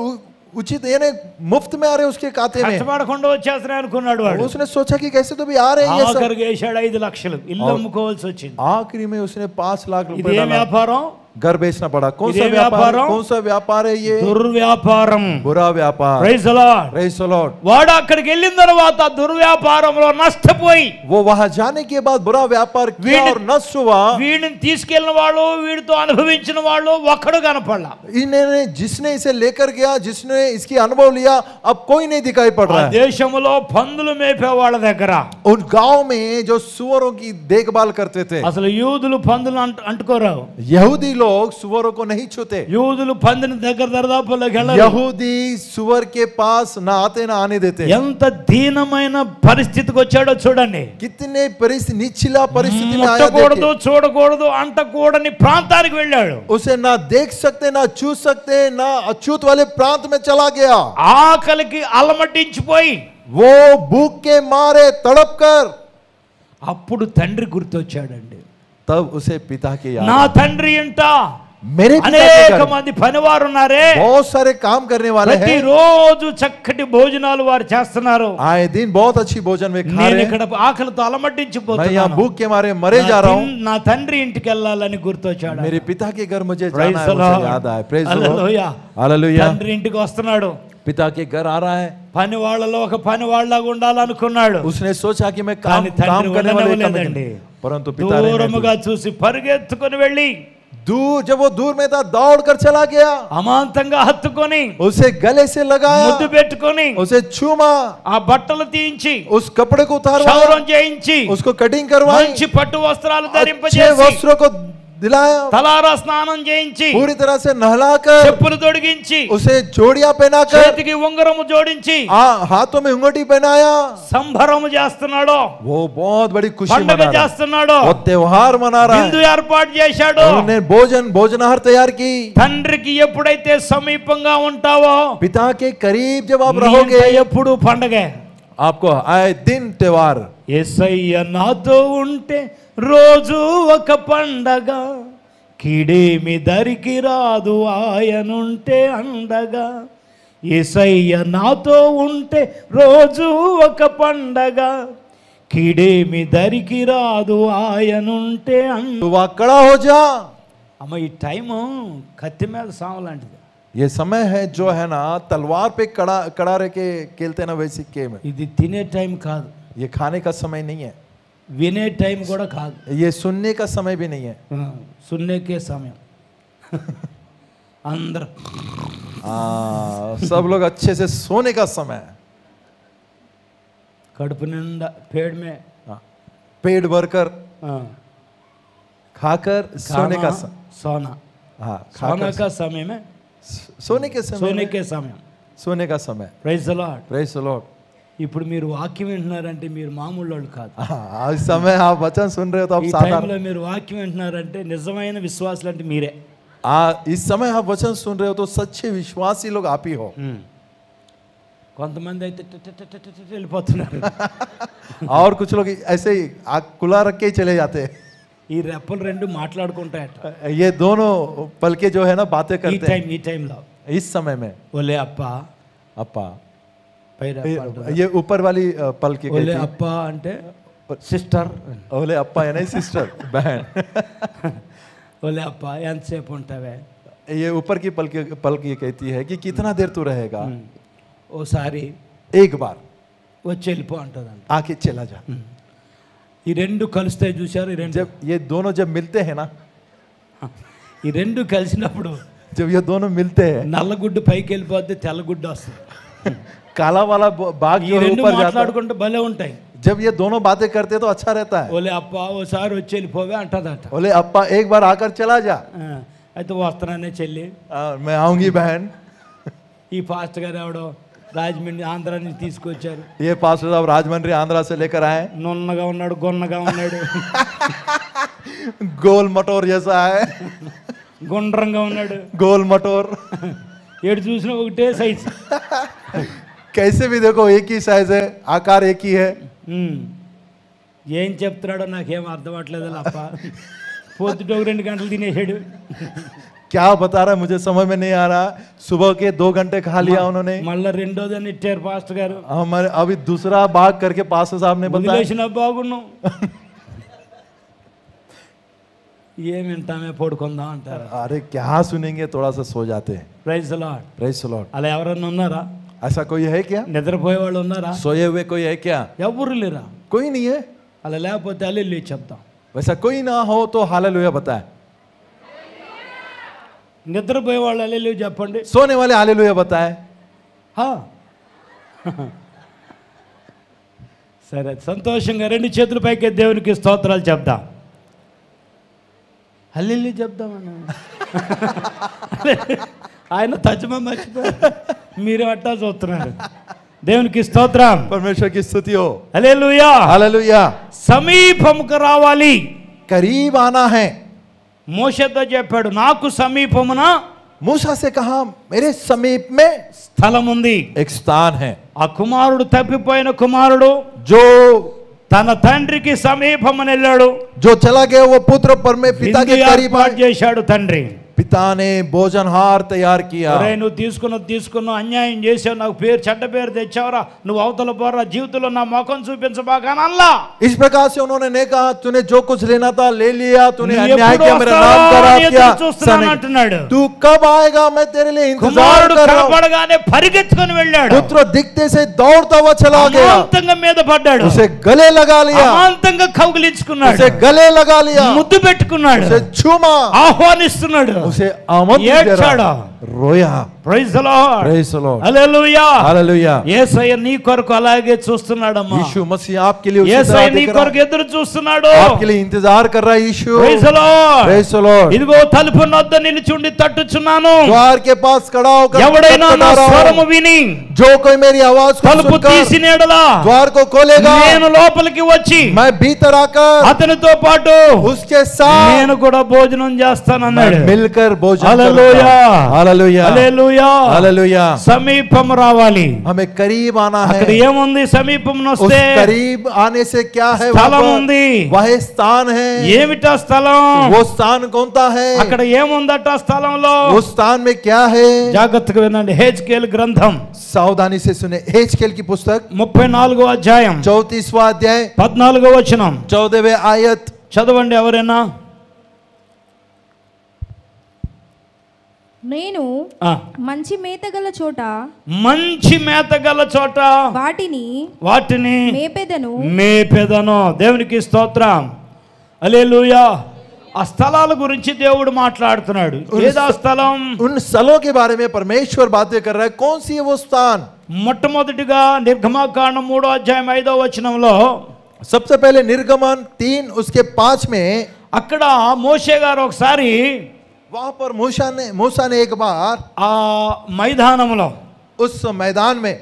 उचित यानी मुफ्त में आ रहे उसके खाते में। కష్టపడకుండా వచ్చేస్తున్నాయి అనుకున్నాడు వాడు। उसने सोचा कि कैसे तो भी आ रहे हैं ये सब। ఆఖరికి వేసాడు 5 లక్షలు, ఇల్లు అమ్ముకోవాల్సి వచ్చింది। आखिरी में उसने 5 लाख ఇది रुपए ఏం डाला, వ్యాపారం, घर बेचना पड़ा। कौन इधे सा व्यापार, व्यापार? कौन सा व्यापार है ये, దుర్వ్యాపారం। बुरा व्यापार। Praise the Lord. Praise the Lord. వాడు అక్కడికి వెళ్ళిన తర్వాత దుర్వ్యాపారంలో నష్టపోయి, वो वहां जाने के बाद बुरा व्यापार किया और नष्ट हुआ। వీడిని తీసుకెళ్ళిన వాళ్ళు వీడితో అనుభవించిన వాళ్ళు ఒక్కడు కనపడలా। इन्हें जिसने इसे लेकर गया, जिसने इसकी अनुभव लिया, अब कोई नहीं दिखाई पड़ रहा है। దేశంలో పందులు మేపే వాళ్ళ దగ్గర, उन गांव में जो सुअरों की देखभाल करते थे, అసలు యూదులు పందులు అంటుకోరావు, यहूदी लोग सुअरों को नहीं छूते। యూదులు పందిని దగ్గర దరిదాపుల్లోకి వెళ్ళరు। यहूदी सुअर के पास ना आते ना आने देते। ఎంత దీనమైన పరిస్థితికి వచ్చాడో చూడండి। कितने निचला परिस्थिति में आया ముట్టకూడదు, देखिए। చూడకూడదు, అంటకూడని ప్రాంతానికి వెళ్ళాడు। उसे ना देख सकते, ना छू सकते, ना अछूत वाले प्रांत में चला गया। ఆకలికి అలమటించిపోయి वो भूख के मारे तड़प कर, అప్పుడు తండ్రి గుర్తొచ్చాడండి। तब उसे पिता की याद నా आई। తండ్రి ఇంట मेरे पिता के అనేక घर మంది పనివారు ఉన్నారే, बहुत सारे काम करने वाले हैं। ప్రతిరోజు చక్కటి భోజనాలు వారు చేస్తున్నారు, आए दिन बहुत अच्छी भोजन में खा నేను रहे हैं। ఇక్కడ ఆకలితో मैं यहाँ అలమటించిపోతున్నాను, भूख के मारे मरे जा रहा हूँ। నా తండ్రి ఇంటికి వెళ్ళాలని గుర్తొచ్చాడు। मेरे पिता के घर मुझे Praise जाना है, the उसे Lord. याद आए। Praise the Lord. Hallelujah. Hallelujah. తండ్రి ఇంటికి వస్తున్నాడు, पिता के घर आ रहा है। పని వాళ్ళలో ఒక పని వాళ్ళగా ఉండాలనుకున్నాడు, उसने सोचा कि मैं काम కానీ తండ్రి करने वाले काम ఉండనివ్వలేదండి। में, परंतु पिता ने దూరముగా చూసి పరిగెత్తుకొని వెళ్ళి दूर, जब वो दूर में था दौड़ कर चला गया, అమాంతంగా హత్తుకొని उसे गले से लगाया, ముద్దు పెట్టుకొని उसे छूमा, ఆ బట్టలు తీయించి उस कपड़े को उतारवाया, క్షౌరం చేయించి उसको कटिंग करवाई, మంచి పట్టు వస్త్రాలు अच्छे ధరింపజేసి वस्त्रों को दिलाया, తలారా స్నానం చేయించి पूरी तरह से नहलाकर, చెప్పులు తొడిగించి उसे जोड़ियां पहनाकर, చేతికి ఉంగరము జోడించి हाथों में अंगूठी पहनाया। సంబరము చేస్తున్నాడు, वो बहुत बड़ी खुशी పండుగ मना रहा है, చేస్తున్నాడు, वो त्योहार मना रहा విందు है। ఏర్పాటు చేశాడు। उन्होंने भोजनाहार तैयार की। తండ్రికి ఎప్పుడైతే సమీపంగా ఉంటావో पिता के करीब जब आप నీ रहोगे, ఇంట ఎప్పుడు పండగే। आपको आए दिन त्योहार। యేసయ్య నాతో ఉంటే రోజు ఒక పండగ, కీడేమి దరికి రాదు ఆయనుంటే అండగా. యేసయ్య నాతో ఉంటే రోజు ఒక పండగ, కీడేమి దరికి రాదు ఆయనుంటే वह खड़ा हो जा. అమ్మ ఈ టైము కత్తి మీద సాము లాంటిది. ये समय है जो है ना तलवार पे कड़ा रह के खेलते ना वैसे गेम है. ఇది తినే టైం కాదు, ये खाने का समय नहीं है, వినే టైం కూడా కాదు, ये सुनने का समय भी नहीं है. సున్నేకే సమయం. అందరూ सब लोग अच्छे से सोने का समय है. కడుపు నిండా పేడ మే पेट भरकर खाकर सोने का सोना. हाँ, सोने का समय में सोने के समय, सोने के समय, सोने का समय. Praise the Lord. Praise the Lord. ఇప్పుడు మీరు వాక్యం వింటున్నారంటే మీరు మామూలు వాళ్ళు కాదు. इस समय आप वचन सुन रहे हो तो आप ఈ साधारण. టైంలో మీరు వాక్యం వింటున్నారంటే నిజమైన విశ్వాసులు అంటే మీరే. इस समय आप वचन सुन रहे हो तो सच्चे विश्वासी लोग आप ही हो. కొంతమంది అయితే వెళ్ళిపోతున్నారు. और कुछ लोग ऐसे ही आँख खुला रख के ही चले जाते हैं. ఈ రెప్పలు రెండు మాట్లాడుకుంటాయట ये दोनों पलके जो है ना बातें ఈ करते हैं టైంలో. इस समय में. ఓలే అప్ప अप्पा, పై రెప్ప అంటారు. ये ऊपर वाली पलके ఓలే कहती है. అప్ప అంటే సిస్టర్, ओले अप्पा यानी सिस्टर बहन. ఓలే అప్ప ఎంతసేపు ఉంటావే. ये ऊपर की पलकी कहती है कि कितना देर तू रहेगा. ఓసారి एक बार వచ్చి వెళ్ళిపో అంటదంట. आके चला जा. ఈ రెండు కలిస్తే చూశారు, ఈ రెండు जब ये दोनों जब मिलते हैं ना, ఈ రెండు కలిసినప్పుడు जब ये दोनों मिलते हैं, నల్లగుడ్డు పైకి వెళ్ళిపోద్ది, తెల్లగుడ్డు వస్తుంది. काला वाला बाग ఈ जो రెండు ऊपर जाता है, మాట్లాడుకుంటే భలే ఉంటాయి. जब ये दोनों बातें करते हैं तो अच्छा रहता है. ఓలే అప్ప ఓసారి వచ్చి వెళ్ళిపోవే అంటదట. बोले अप्पा एक बार आकर चला जा. అయితే వస్తున్నానే చెల్లి. मैं आऊंगी बहन. ఈ పాస్ట్ గారు ఎవడో రాజమండ్రి ఆంధ్ర నుంచి తీసుకొచ్చారు. ये पास्टर साहब राजमंड्री आंध्रा से लेकर आए. నున్నగా ఉన్నాడు, గొన్నగా ఉన్నాడు, गोल मटोर जैसा है. గుండ్రంగా ఉన్నాడు, गोल मटोर. ఎటు చూసినా ఒకటే సైజ్. कैसे भी देखो एक ही साइज है, आकार एक ही है. ఏం చెప్తున్నాడో నాకేం అర్థం అవ్వట్లేదు అప్ప. పొద్దుట 2 గంటలు తినేసాడు. क्या बता रहा है मुझे समझ में नहीं आ रहा. सुबह के 2 घंटे खा लिया उन्होंने. మళ్ళీ రెండోదని ఇచ్చారు పాస్టర్ గారు. हमारे अभी दूसरा भाग करके पास्टर साहब ने बताया. వదిలేసిన బాగున్నాం, ఏం వింటామే పడుకుందాం అంటారు. अरे क्या सुनेंगे, थोड़ा सा सो जाते हैं. Praise the Lord. Praise the Lord. అలా ఎవరన్నా ఉన్నారా? ऐसा कोई है क्या? నిద్రపోయే వాళ్ళు ఉన్నారా? सोए हुए कोई है क्या? ఎవరు లేరా? कोई नहीं है. అలా లేకపోతే అల్లెల్లి చెప్తాం. वैसा कोई ना हो तो हालेलुया बताए. నిద్రపోయే వాళ్ళు అల్లెల్లి చెప్పండి. सोने वाले हालेलुया बताए. సరే, సంతోషంగా 2 చేతుల పైకి దేవునికి స్తోత్రాలు చెప్దాం. హల్లెలూయా చెప్దామన్నా. ఆయన తజ్మా మర్చిపోయారు, మీరు అట్టా చూస్తున్నారు. దేవునికి స్తోత్రం. परमेश्वर की स्तुति हो. హల్లెలూయా. हालेलुया. సమీపముకు రావాలి, करीब आना है. మోషేతో చెప్పాడు, నాకు సమీపమున मूसा से कहा मेरे समीप में స్థలం ఉంది. एक स्थान है. ఆ కుమారుడు, తప్పిపోయిన కుమారుడు जो తన తండ్రికి సమీపమున వెళ్ళాడు. जो चला गया वो पुत्र परमे पिता के करीब ఏర్పాటు చేశాడు తండ్రి. पिता ने भोजनहार तैयार किया. ఒరేయ్, నువ్వు తీసుకున్నావు, అన్యాయం చేసావు, నాకు చెడ్డ పేరు తెచ్చావురా, నువ్వు అవతల పోరా, జీవితంలో నా ముఖం చూపించబాగా అల్లా. इस प्रकार से उन्होंने नहीं कहा तूने जो कुछ लेना था ले लिया, तूने अन्याय किया, मेरा नाम खराब किया. तू कब आएगा, मैं तेरे लिए इंतजार कर रहा हूं. కనపడగానే పరిగెత్తుకొని వెళ్ళాడు. पुत्र दिखते से दौड़ता हुआ चला गया. అమాంతంగా మీద పడ్డాడు, उसे गले लगा लिया. అమాంతంగా కౌగిలించుకున్నాడు, उसे गले लगा लिया. ముద్దు పెట్టుకున్నాడు, उसे छूमा, ఆహ్వానిస్తున్నాడు, उसे आमंत्रण दे रहा. रोया. Praise the Lord. Praise the Lord. Hallelujah. Hallelujah. యేసయ్య నీ కొరకు అలాగే చూస్తున్నాడమ్మా. यीशु मसीह आपके लिए उसी యేసయ్య तरह నీ देख కొరకు रहा है. ఎదురు చూస్తున్నాడు. आपके लिए इंतजार कर रहा है यीशु. Praise the Lord. Praise the Lord. ఇదిగో తలుపు నొద్ద నిలుచుండి తట్టుచున్నాను. द्वार के पास खड़ा होकर ఎవడైనా నా స్వరము విని जो कोई मेरी आवाज को తలుపు सुनकर తీసిన ఎడల द्वार को खोलेगा, నేను లోపలికి వచ్చి मैं भीतर आकर అతనితో పాటు उसके साथ నేను కూడా భోజనం చేస్తానన్నాడు. मैं मिलकर भोजन हालेलुया. करूंगा. हालेलुया. హల్లెలూయా. హల్లెలూయా हालेलुया సమీపం రావాలి हमें करीब आना है అక్కడ ఏముంది సమీపం उस వస్తే करीब आने से क्या है స్థలం ఉంది वह स्थान है ఏమిటా స్థలం वो स्थान कौन सा है అక్కడ ఏముందట స్థలంలో उस स्थान में क्या है జాగ్రత్తగా వినండి హెజ్కేల్ గ్రంథం सावधानी से सुने हेजकेल की पुस्तक 34వ అధ్యాయం 34वां अध्याय 14వ వచనం 14वें आयत చదవండి ఎవరైనా నేను మంచి మేతగల చోట వాటిని మేపెదను దేవునికి స్తోత్రం హల్లెలూయా ఆ స్థలాల గురించి దేవుడు మాట్లాడుతున్నాడు ఏదా స్థలం उन स्थलों के बारे में परमेश्वर बातें कर रहा है कौन सी है वो स्थान మొట్టమొదటిగా నిర్గమకాండం 3వ అధ్యాయం 5వ వచనంలో सबसे पहले निर्गमन 3 उसके 5 में అక్కడ మోషే గారు ఒకసారి वहां पर मूसा ने एक बार ఆ మైదానంలో उस मैदान में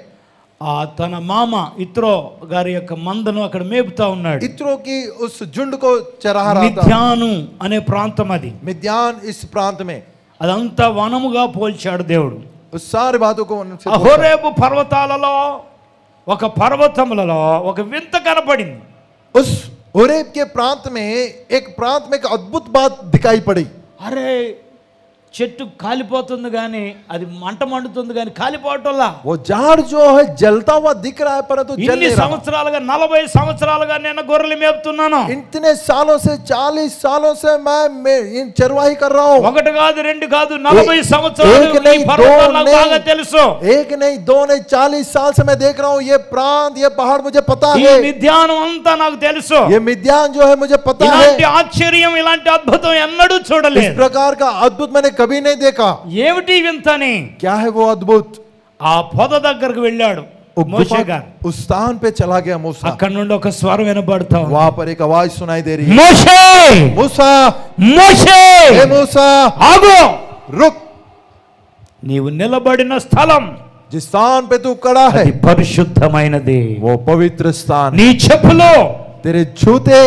తన మామ ఇత్రో గారి యొక్క మందను అక్కడ మేపుతా ఉన్నాడు इत्रो की उस झुंड को चरा रहा था మిద్యాను అనే ప్రాంతం అది मिद्यान इस प्रांत में అదంతా వనముగా పోల్చాడు దేవుడు उस सारी बातों को హోరేబు పర్వతాలలో ఒక పర్వతములలో ఒక వింత కనపడింది उस होरेब के प्रांत में एक अद्भुत बात दिखाई पड़ी అరే చెట్టు కాలిపోతుంది కానీ అది మంట మండుతుంది కానీ కాలిపోవటంలా वो झाड़ जो है जलता हुआ दिख रहा है परंतु जल ఇన్ని नहीं रहा సంవత్సరాలుగా 40 సంవత్సరాలుగా నేను గొర్రెలు మేపుతున్నాను इतने सालों से 40 सालों से मैं इन चरवाही कर रहा हूं ఒకటి కాదు రెండు కాదు 40 సంవత్సరాలు ఈ పర్వతాలు నాకు బాగా తెలుసు एक नहीं दो नहीं 40 साल से मैं देख रहा हूं ये प्रांत ये पहाड़ मुझे पता ఈ है మిద్యాను అంతా నాకు తెలుసు ये मिद्यान जो है मुझे पता है ఇలాంటి ఆశ్చర్యం ఇలాంటి అద్భుతం ఎన్నడూ చూడలేదు इस प्रकार का अद्भुत मैंने कभी नहीं देखा ఏమిటి వింతని क्या है वो अद्भुत ఆ పొద దగ్గరికి వెళ్ళాడు మోషే గారు उस स्थान पे चला गया मूसा అక్కడ నుండి ఒక స్వరం వినబడతా वहां पर एक आवाज सुनाई दे रही है మోషే मूसा మోషే हे मूसा ఆగు रुक నీవు నిలబడిన స్థలం जिस स्थान पे तू खड़ा है అది పరిశుద్ధమైనది वो पवित्र स्थान నీ చెప్పులు तेरे जूते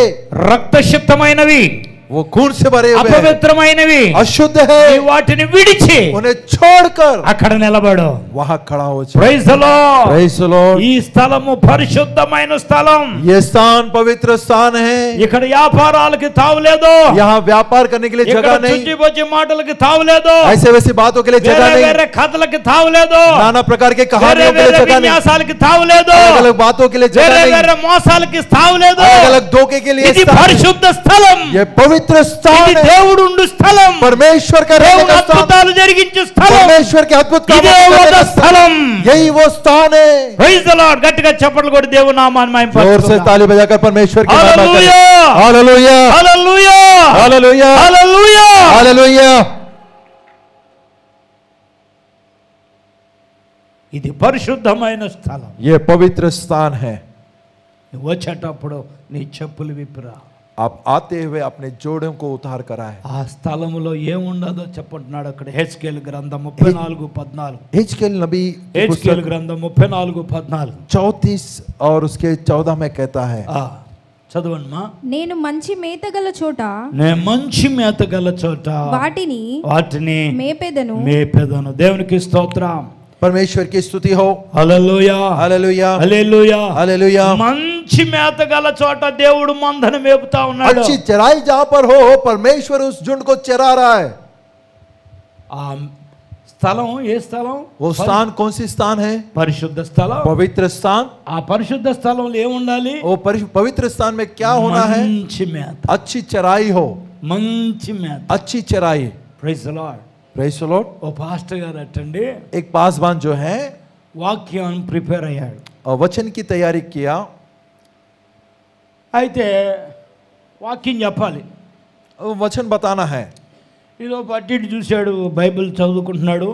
రక్తశుద్ధమైనవి वो खून से भरे हुए हैं అపవిత్రమైనవి अशुद्ध है నీ వాటిని విడిచి उन्हें छोड़कर అక్కడ నిలబడు वहां खड़ा हो जा praise the Lord praise the Lord ఈ స్థలము పరిశుద్ధమైన స్థలం ये स्थान पवित्र स्थान है ఇక్కడ వ్యాపారాలకు తావులేదు यहाँ व्यापार करने के लिए जगह नहीं చుచ్చిబొచ్చి మాటలకు తావులేదు ऐसे वैसी बातों के लिए जगह नहीं వేరే కథలకు తావులేదు नाना प्रकार के कहानियों के लिए जगह नहीं విన్యాసాలకు తావులేదు अलग अलग बातों के लिए जगह नहीं వేరే మోసాలకు తావులేదు अलग अलग धोखे के लिए ఇది పరిశుద్ధ స్థలం ये पवित्र स्थान ఇది है దేవుడు ఉండు స్థలం परमेश्वर का रहने దేవుడు का स्थान అద్భుతాలు జరిగించే స్థలం परमेश्वर के अद्भुत काम ఇదే करने ఒక का స్థలం यही वो स्थान है ప్రైజ్ ది లార్డ్ గట్టిగా చప్పట్లు కొట్టి దేవుని నామాన్ని जोर से మహిమపరచుకుందాం ताली बजाकर परमेश्वर की महिमा करें హల్లెలూయా hallelujah hallelujah hallelujah hallelujah hallelujah ఇది పరిశుద్ధమైన స్థలం ये पवित्र स्थान है నువ్వు వచ్చేటప్పుడు నీ చెప్పులు విప్పురా आप आते हुए अपने जोड़ों को उतार कर आए ఆ స్థలములో ఏముండదో చెప్పంటున్నాడు అక్కడ హెజ్కేల్ గ్రంథం 34:14 हिजकिय्याह नबी की హెజ్కేల్ पुस्तक గ్రంథం 34:14 34 और उसके 14 में कहता है చదవమ్మా నేను మంచి మేతగల చోట నేను మంచి మేత గల చోట వాటిని మేపెదను దేవునికి స్తోత్రం परमेश्वर की स्तुति हो హల్లెలూయా हालेलुया హల్లెలూయా हालेलुया మంచి మేత గల చోట దేవుడు మందను మేపుతా ఉన్నాడు अच्छी चराई जहां पर हो परमेश्वर उस झुंड को चरा रहा है ఆ స్థలం ఏ స్థలం वो स्थान कौन सी स्थान है పరిశుద్ధ స్థలం पवित्र स्थान ఆ పరిశుద్ధ స్థలంలో ఏముండాలి वो पवित्र स्थान में क्या होना है మంచి మేత अच्छी चराई हो మంచి మేత अच्छी चराई praise the Lord praise the Lord ఓ పాస్టర్ గారు అట్టండి एक पासवान जो है వాక్యం ప్రిపేర్ అయ్యాడు वचन की तैयारी किया అయితే వాక్యం చెప్పాలి वचन बताना है ఇదో అటు ఇటు చూశాడు బైబిల్ చదువుకుంటున్నాడు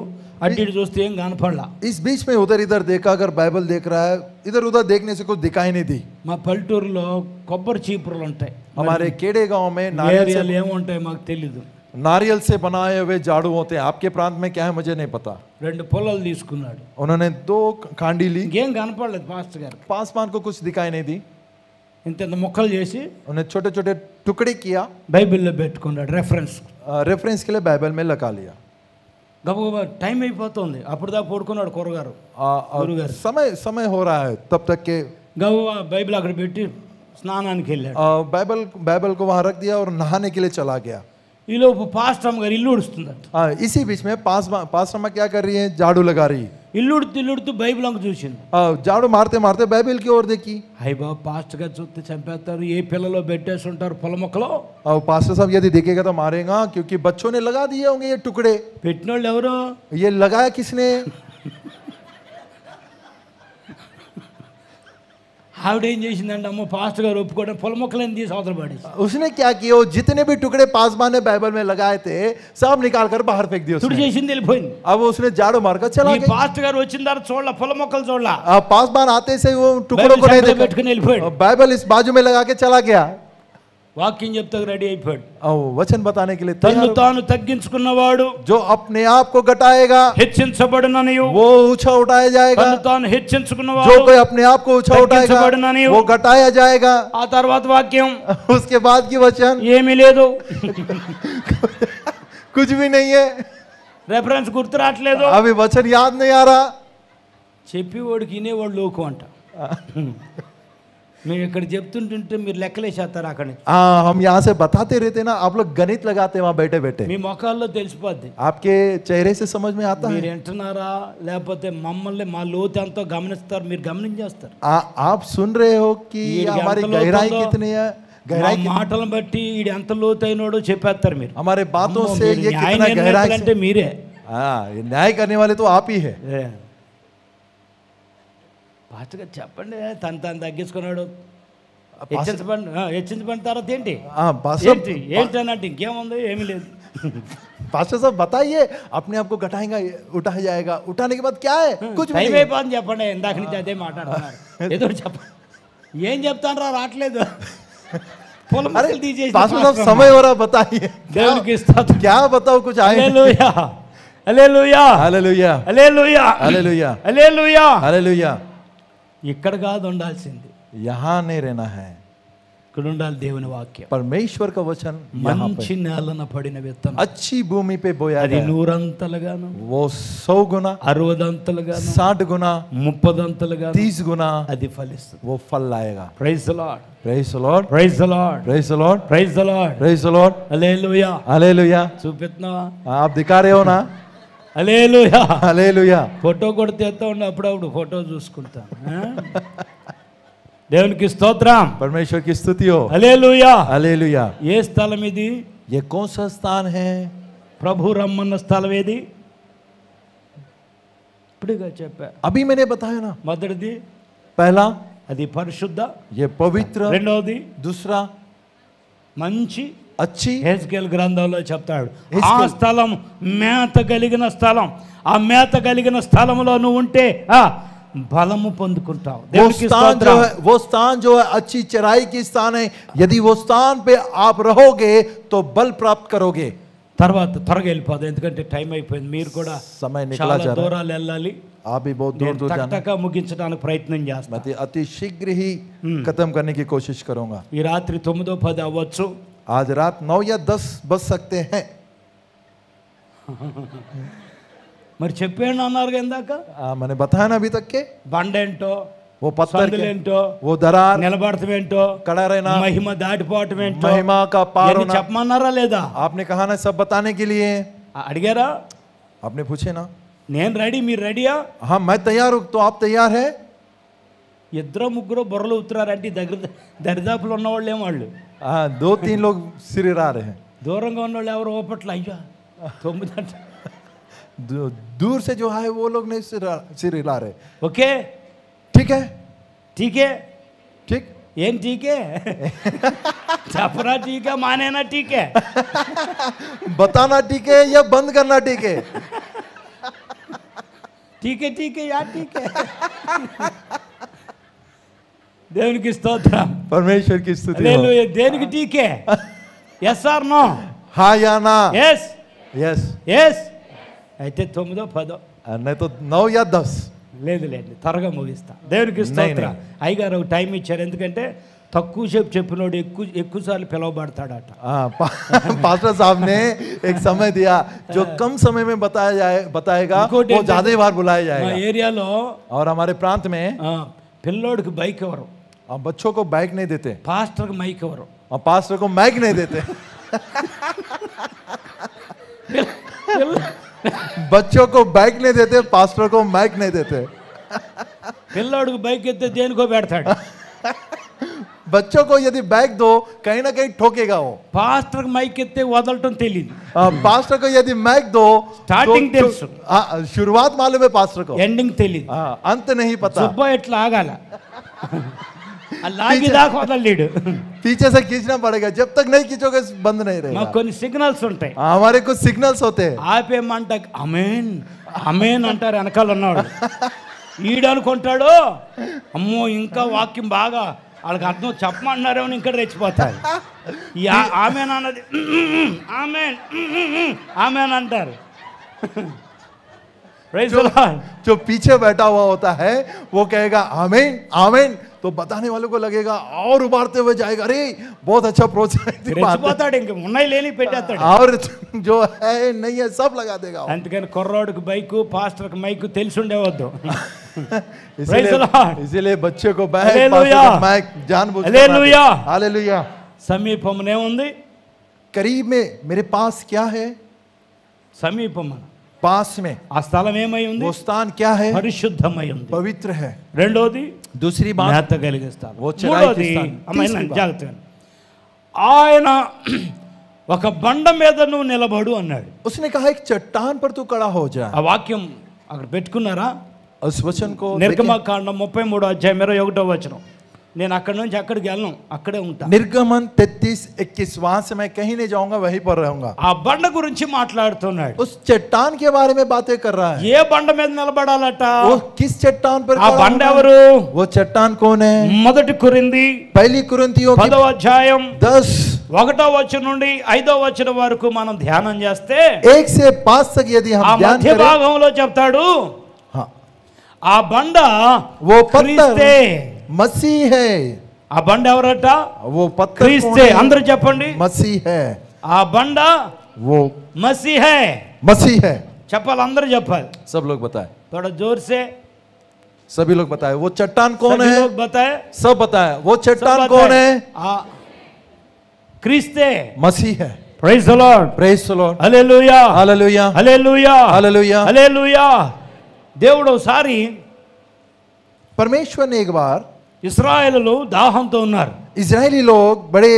అటు ఇటు చూస్తే ఏం కనపడలా इस बीच में उधर इधर देखा अगर बाइबल देख रहा है इधर उधर देखने से कुछ दिखाई नहीं दी మా పల్లెటూరులో కొబ్బరి చీపురులు ఉంటాయి हमारे केड़े गांव में ఏరియాలు ఏముంటాయి మాకు తెలీదు नारियल से बनाए हुए झाड़ू होते हैं आपके प्रांत में क्या है मुझे नहीं पता రెండు పొలాలు తీసుకున్నాడు उन्होंने 2 कांडी ली ఇంకేం కనపడలేదు పాస్టర్ గారు पासवान को कुछ दिखाई नहीं दी ఇంత ముక్కలు చేసి उन्हें छोटे छोटे टुकड़े किया బైబిల్లో పెట్టుకున్నాడు రెఫరెన్స్ रेफरेंस के लिए बाइबल में लगा लिया గబగబా టైం అయిపోతుంది, అప్పుడు దాకా పడుకున్నాడు కూరగారు గురుగారు. समय समय हो रहा है तब तक के గబగబా బైబిల్ అక్కడ పెట్టి స్నానానికి వెళ్ళాడు. बाइबल को वहां रख दिया और नहाने के लिए चला गया. ఈలోపు పాస్టర్ అమ్మ గారు ఇల్లు ఉడుస్తుందట. इसी बीच में पास अम्मा क्या कर रही है, झाड़ू लगा रही. ఇల్లుడుతూ బైబిల్ అంక చూసింది. झाड़ू मारते मारते बाइबल की ओर देखी. అయ్య బాబు పాస్టర్ గారు చూస్తే చంపేస్తారు, ఏ పిల్లలో పెట్టేసి ఉంటారు పొల మొక్కలో. पास्टर साहब यदि देखेगा तो मारेगा, क्योंकि बच्चों ने लगा दिए होंगे ये टुकड़े. పెట్టిన వాళ్ళు ఎవరు? ये लगाया किसने? ఆవిడ ఏం చేసిందంటే, అమ్మ పాస్టర్ గారు ఒప్పుకోవడం పొల మొక్కలని తీసి అవతల పడేసి. उसने क्या किया, वो जितने भी टुकड़े पासवान ने बाइबल में लगाए थे सब निकाल कर बाहर फेंक दिए. తుడి చేసింది వెళ్ళిపోయింది. अब उसने झाड़ू मारकर चला ఈ गया. పాస్టర్ గారు వచ్చిన తర్వాత చూడలా, పొల మొక్కలు చూడలా, पासवान आते से वो टुकड़ों को नहीं देखा, పెట్టుకుని వెళ్ళిపోయాడు. बाइबल इस बाजू में लगा के चला गया. వాక్యం చెప్తా రెడీ అయిపోయాడు. वचन बताने के लिए తన్ను తాను తగ్గించుకున్నవాడు जो अपने आप को घटाएगा హెచ్చించబడుననియు, वो ऊंचा उठाया जाएगा. తన్ను తాను హెచ్చించుకున్నవాడు जो कोई अपने आप को ऊंचा उठाएगा वो घटाया जाएगा. ఆ తర్వాత వాక్యం उसके बाद की वचन ఏమీ లేదు, कुछ भी नहीं है. రెఫరెన్స్ గుర్తు రావట్లేదు. अभी वचन याद नहीं आ रहा. చెప్పేవాడికి వినేవాడు లోకు అంట. మేము ఇక్కడ చెప్తుంటుంటే మీరు లెక్కలేసేస్తారు అక్కడి నుంచి. हम यहाँ से बताते रहते ना, आप लोग गणित लगाते वहाँ बैठे बैठे. మీ మొఖాల్లో తెలిసిపోద్ది. आपके चेहरे से समझ में आता है. మీరు వింటున్నారా లేకపోతే మమ్మల్ని మా లోతు ఎంతో గమనిస్తారు, మీరు గమనించేస్తారు. आप सुन रहे हो कि हमारी गहराई कितनी है, गहराई మాటలను బట్టి ఈడు ఎంత లోతైనోడో చెప్పేస్తారు మీరు. हमारे बातों से ये న్యాయ कितना गहराई అంటే మీరే. न्याय करने वाले तो आप ही है. పాస్టర్ గారు చెప్పండి, తను తగ్గించుకున్నాడు, హెచ్చించబడిన తర్వాత ఏంటి ఏంటి అన్నట్టు ఇంకేముంది, ఏమీ లేదు. पास्टर साहब बताइए, अपने आप को घटाएगा, उठाया जाएगा, उठाने के बाद क्या है, कुछ भी नहीं. అయిపోయింది చెప్పండి, ఇందాక నుంచి అదే మాట్లాడుతున్నారు. ఏదో చెప్పండి, ఏం చెప్తాను రా రావట్లేదు. पास्टर साहब समय हो रहा, बताइए దేవునికి స్తోత్రం. क्या बताओ, कुछ आए. Hallelujah hallelujah hallelujah hallelujah hallelujah hallelujah. Hallelujah. ఇక్కడ కాదు ఉండాల్సింది, यहाँ नहीं रहना है, ఇక్కడ ఉండాలి దేవుని వాక్యం. परमेश्वर का वचन మంచి నేలన పడిన విత్తనం, अच्छी भूमि पे बोया అది गया, 100 అంతలుగాను, वो 100 गुना, 60 అంతలుగాను, 60 गुना, 30 అంతలుగాను 30 गुना అది ఫలిస్తుంది. वो फल लाएगा. Praise the Lord, Praise the Lord, praise the Lord, praise the Lord, praise the Lord, praise the Lord. Hallelujah. Hallelujah. చూపిస్తున్నావా? आप दिखा रहे हो ना. హల్లెలూయా. हालेलुया. ఫోటో కూడా తెస్తా ఉండి అప్పుడప్పుడు ఫోటో చూసుకుంటా. దేవునికి స్తోత్రం, परमेश्वर की स्तुति हो. హల్లెలూయా. हालेलुया. ఏ స్థలం ఇది? ये कौन सा स्थान है? ప్రభు రమ్మన్న స్థలం ఏది? ఇప్పుడుగా చెప్పా, अभी मैंने बताया ना. మొదటిది पहला అది పరిశుద్ధ, ये पवित्र, రెండవది दूसरा మంచి. अच्छी. హెజ్కేల్ గ్రంథంలో చెప్తాడు, ఆ హెజ్కేల్ స్థలం మేత కలిగిన స్థలం, ఆ మేత కలిగిన స్థలంలో నువ్వు ఉంటే బలము పొందుకుంటావు. वो स्थान जो है अच्छी चराई की स्थान है, यदि वो स्थान पे आप रहोगे तो बल प्राप्त करोगे. తర్వాత త్వరగా వెళ్ళిపోదు, ఎందుకంటే టైం అయిపోయింది. మీరు కూడా समय निकला जा रहा है, దూరాలు వెళ్ళాలి. आप भी बहुत दूर दूर जाना. టక్టక ముగించడానికి ప్రయత్నం చేస్తాను. मैं अति शीघ्र ही खत्म करने की कोशिश करूंगा. ఈ రాత్రి 9-10 అవ్వచ్చు, आज रात 9 या 10 बज सकते हैं. మరి చెప్పాను అన్నారు ఇందాక. मैंने बताया ना अभी तक के, బండేంటో, वो पत्थर के, ఏంటో, वो दरार, నిలబడటమేంటో, खड़ा रहना, మహిమ దాటిపోవటం ఏంటో, महिमा का पार होना. చెప్పమన్నారా లేదా? आपने कहा ना सब बताने के लिए. అడిగారా? आपने पूछे ना. నేను రెడీ, మీరు రెడీయా? हाँ मैं तैयार हूँ, तो आप तैयार है. ఇద్దరు ముగ్గురు బుర్రలు ఉత్తరారంటే దరిదాపులు ఉన్నవాళ్ళు ఏమాళ్ళు, 2-3 लोग सिर हिला रहे हैं. దూరంగా ఉన్నవాళ్ళు ఎవరు ఓపట్ల అయ్యా 9 दूर से जो है वो लोग नहीं सिर हिला रहे. ఓకే ठीक है, ఠీకే. ठीक. ఏం ఠీకే? చెప్పరా ఠీకే, మానేనా ఠీకే? बताना ठीक है या बंद करना ठीक है. ఠీకే ఠీకే యా ఠీకే. దేవునికి స్తోత్రం, परमेश्वर की स्तुति हो. హల్లెలూయా. దేనికి ఠీకే? Yes are no? हाँ या ना. Yes yes. ఎస్ అయితే 9-10 नहीं तो 9 या 10. లేదు త్వరగా ముగిస్తా. దేవునికి స్తోత్రం. అయ్యగారు టైం ఇచ్చారు, ఎందుకంటే తక్కువసేపు చెప్పినోడు ఎక్కువసార్లు పిలవబడతాడట. पास्टर साहब ने एक समय दिया जो कम समय में बताएगा वो ज्यादा बार बुलाया మా जाएगा. ఏరియాలో और हमारे प्रांत में పిల్లోడికి బైక్ ఎవరు, बच्चों को बाइक नहीं देते పాస్టర్కి మైక్ ఎవరు. और पास्टर को माइक नहीं देते. बच्चों को बाइक नहीं देते, पास्टर को माइक नहीं देते. పిల్లోడికి బైక్ ఎత్తే దేనికో పెడతాడు. बच्चों को यदि बाइक दो कहीं ना कहीं ठोकेगा वो. పాస్టర్కి మైక్ ఎత్తే వదలటం తెలియదు. पास्टर को यदि माइक दो స్టార్టింగ్ తెలుసు, शुरुआत मालूम है पास्टर को, ఎండింగ్ తెలియదు. अंत नहीं पता. సుబ్బ ఎట్లా ఆగాల, లాగి దాకా వదలలేడు. पीछे से खींचना पड़ेगा, जब तक नहीं खींचोगे बंद नहीं रहेगा. మాకు కొన్ని సిగ్నల్స్ ఉంటాయి, हमारे कुछ सिग्नल्स होते हैं. ఆపేమంట అమేన్ అమేన్ అంటారు వెనకాల ఉన్నవాడు. ఈడు అనుకుంటాడు అమ్మో ఇంకా వాక్యం బాగా వాళ్ళకి అర్థం చెప్పమన్నారేమో ఇంకా రెచ్చిపోతారు. ఆమెన్ అన్నది ఆమెన్ ఆమెన్ అంటారు. जो पीछे बैठा हुआ होता है वो कहेगा आमीन आमीन, तो बताने वालों को लगेगा और उबारते हुए जाएगा, अरे बहुत अच्छा प्रोत्साहित. ఇంక ఉన్నాయి లేని పెట్టేస్తాడు. और जो है नहीं है सब लगा देगा. అందుకని కుర్రోడికి బైకు పాస్టర్కి మైకు తెలిసి ఉండేవద్దు. इसीलिए बच्चे को माइक जानबूझ హల్లెలూయా. हालेलुया. సమీపమునే ఉంది, करीब में मेरे पास क्या है, సమీపం पास में. ఆ స్థలం ఏమై ఉంది, वो स्थान क्या है, పరిశుద్ధమై ఉంది, पवित्र है. రెండోది दूसरी बात మేత కలిగే స్థలం, वो चराई के మూడోది स्थान. అమ్మాయినా तीसरी बात, జాగ్రత్తగా ఆయన ఒక బండ మీద నువ్వు నిలబడు అన్నాడు. उसने कहा एक चट्टान पर तू खड़ा हो जा. ఆ వాక్యం అక్కడ పెట్టుకున్నారా, उस वचन को నిర్గమకాండం 33:21. నేను అక్కడి నుంచి అక్కడికి వెళ్ళను, అక్కడే ఉంటా. निर्गमन 33:21 वहां से मैं कहीं नहीं जाऊंगा, वहीं पर रहूंगा. ఆ బండ గురించి మాట్లాడుతున్నాడు. उस चट्टान के बारे में बातें कर रहा है. ఏ బండ మీద నిలబడాలట, वो किस चट्टान पर ఆ खड़ा బండ होगा? ఎవరు, वो चट्टान कौन है? మొదటి కొరింథీ पहली कुरिन्थियों की 10వ అధ్యాయం 10 1వ వచనం నుండి 5వ వచనం వరకు మనం ధ్యానం చేస్తే 1 से 5 तक यदि ఆ हम ध्यान మధ్య करें, భాగంలో చెప్తాడు हाँ, ఆ బండ वो క్రీస్తే. पत्थर मसीह है. ఆ బండ ఎవరట, वो पत्थर క్రీస్తే. कौन है? అందరూ చెప్పండి, मसीह है. ఆ బండ वो మసీహే. मसीह है. చెప్పాలి, అందరూ చెప్పాలి. सब लोग बताए, थोड़ा जोर से सभी लोग बताए. वो चट्टान कौन सभी है? लोग बताए, सब बताए. वो सब चट्टान बताए. कौन है? क्रीस्ते. मसीह है. Praise the Lord, praise the Lord. Hallelujah, hallelujah, hallelujah, hallelujah. Hallelujah. దేవుడు ఒకసారి परमेश्वर ने एक बार, ఇశ్రాయేలులు దాహంతో ఉన్నారు. इजरायली लोग बड़े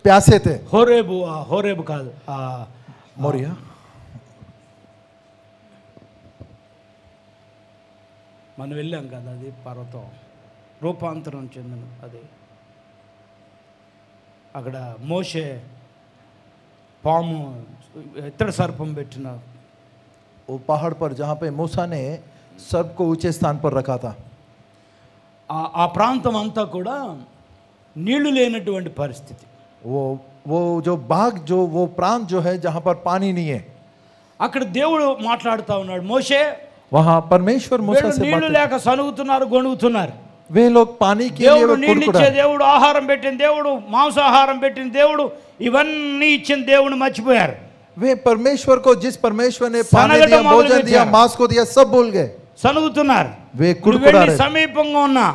प्यासे थे. హోరేబు కాదు, मोरिया, మనం వెళ్ళాం కదా, అది పర్వతం రూపాంతరం చెందిన అది. అక్కడ మోషే పాము ఇత్తడి సర్పం పెట్టిన वो पहाड़ पर जहाँ पे मूसा ने सर्प को ऊंचे स्थान पर रखा था. ఆ ప్రాంతం అంతా కూడా నీళ్లు లేనటువంటి పరిస్థితి. वो जो बाग जो वो प्रांत जो है जहाँ पर पानी नहीं है, అక్కడ దేవుడు మాట్లాడుతూ ఉన్నాడు, మోషే वहाँ परमेश्वर मूसा से నీళ్లు बातें. లేక సనుగుతున్నారు, గొణుగుతున్నారు. वे लोग पानी के लिए దేవుడు वो నీళ్ళు कुड़कुड़ा. ఇచ్చే దేవుడు, ఆహారం పెట్టిన దేవుడు, మాంసాహారం పెట్టిన దేవుడు, ఇవన్నీ ఇచ్చిన దేవుడు మర్చిపోయారు. वे परमेश्वर को, जिस परमेश्वर ने पानी सनगट दिया, मोल भोजन में दिया, दिया। मांस को दिया, सब भूल गए. సనుగుతున్నారు. वे నువ్వు कुड़कुड़ा వెళ్ళి रहे. సమీపంగా ఉన్నా ఆ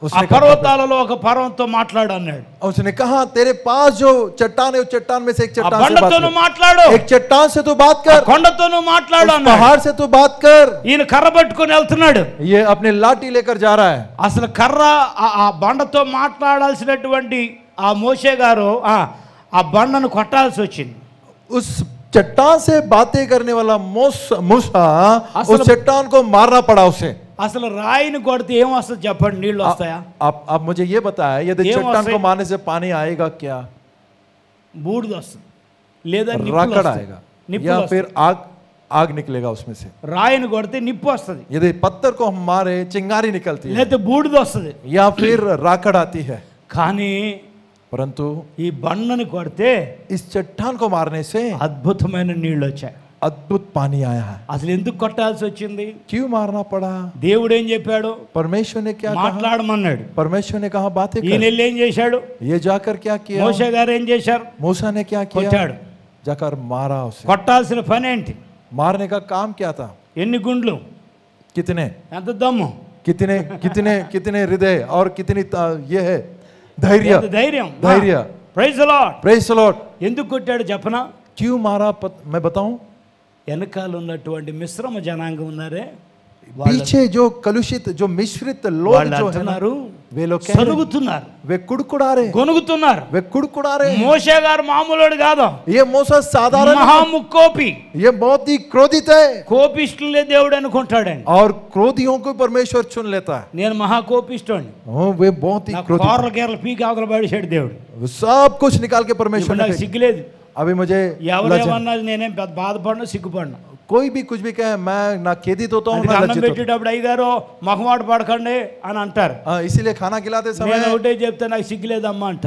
उसने कहा, పర్వతాలలో ఒక పర్వతంతో మాట్లాడు అన్నాడు. उसने कहा तेरे पास जो चट्टान है, उस चट्टान में से एक ఆ चट्टान से बात బండతోను कर. మాట్లాడు, एक चट्टान से तू बात ఆ कर, కొండతోను మాట్లాడు उस అన్నాడు. पहाड़ से तू बात कर. ఈయన కర్ర పట్టుకొని వెళ్తున్నాడు. ये अपने लाठी लेकर जा रहा है. అసలు కర్ర ఆ బండతో మాట్లాడాల్సినటువంటి ఆ మోషే గారు ఆ బండను కొట్టాల్సి వచ్చింది. उस चट्टान से बातें करने वाला मूसा असल- उस चट्टान को मारना पड़ा उसे. అసలు రాయిని కొడితే ఏం వస్తుంది చెప్పండి, నీళ్ళు వస్తాయా? आप मुझे ये बताया, यदि ये चट्टान वैसे- को मारने से पानी आएगा क्या? బూడిద వస్తుంది, లేదా నిప్పులు राकड़ వస్తాయి. आएगा నిప్పులు या వస్తాయి. फिर आग निकलेगा उसमें से. రాయిని కొడితే నిప్పు వస్తుంది, यदि पत्थर को हम मारे चिंगारी निकलती है లేదా బూడిద వస్తుంది. या फिर राकड़ आती है. కానీ परंतु ఈ బండని కొడితే इस चट्टान को मारने से అద్భుతమైన నీళ్ళు వచ్చాయి. अद्भुत पानी आया है। అసలు ఎందుకు కొట్టాల్సి వచ్చింది? क्यों मारना पड़ा? దేవుడు ఏం చెప్పాడు? परमेश्वर ने क्या कहा? మాట్లాడమన్నాడు. परमेश्वर ने कहा बातें ఈయన कर। వెళ్ళి ఏం చేశాడు? ये जाकर क्या किया? మోషే గారు ఏం చేశారు? मूसा ने क्या किया? కొట్టాడు. जाकर मारा उसे। కొట్టాల్సిన పని ఏంటి? मारने का काम क्या था? ఎన్ని గుండ్లు, कितने ఎంత దమ్ము, कितने कितने कितने हृदय और कितनी ये है धैर्य, ఎంత ధైర్యం. धैर्य। Praise the Lord. Praise the Lord. ఎందుకు కొట్టాడు చెప్పనా? क्यों मारा मैं बताऊं? వెనకాల ఉన్నటువంటి మిశ్రమ జనాంగం ఉన్నారే, पीछे जो कलुषित जो मिश्रित लोग వాళ్ళు जो है ना, అంటున్నారు, वे लोग कह रहे, సరుగుతున్నారు, वे कुड़कुड़ा रहे, గొనుగుతున్నారు. वे कुड़कुड़ा रहे। మోషే గారు మామూలుడు కాదు, ये मूसा साधारण नहीं, మహాముక్కోపి. ये बहुत ही क्रोधित है కోపిష్టులే దేవుడు అనుకుంటాడండి. और क्रोधियों को परमेश्वर चुन लेता है। నేను మహాకోపిష్టుని, वे बहुत ही నా क्रोधित, కోరల కేరల పీకి అవతల పడేసాడు దేవుడు. सब कुछ निकाल के परमेश्वर ఇప్పుడు ने నాకు फेंक- సిగ్గులేదు. अभी मुझे लज्जा- ఎవరేమన్నా నేనేం పెద్ద బాధపడను, సిగ్గుపడను. कोई भी कुछ भी कहे, मैं ना खेदित होता हूँ అందుకే ना అన్నం लज्जित होता పెట్టేటప్పుడు అయ్యగారు మొహమాట పడకండి అని అంటారు. हूँ। इसीलिए खाना खिलाते నేను समय ఒకటే చెప్తే నాకు సిగ్గులేదమ్మా అంట.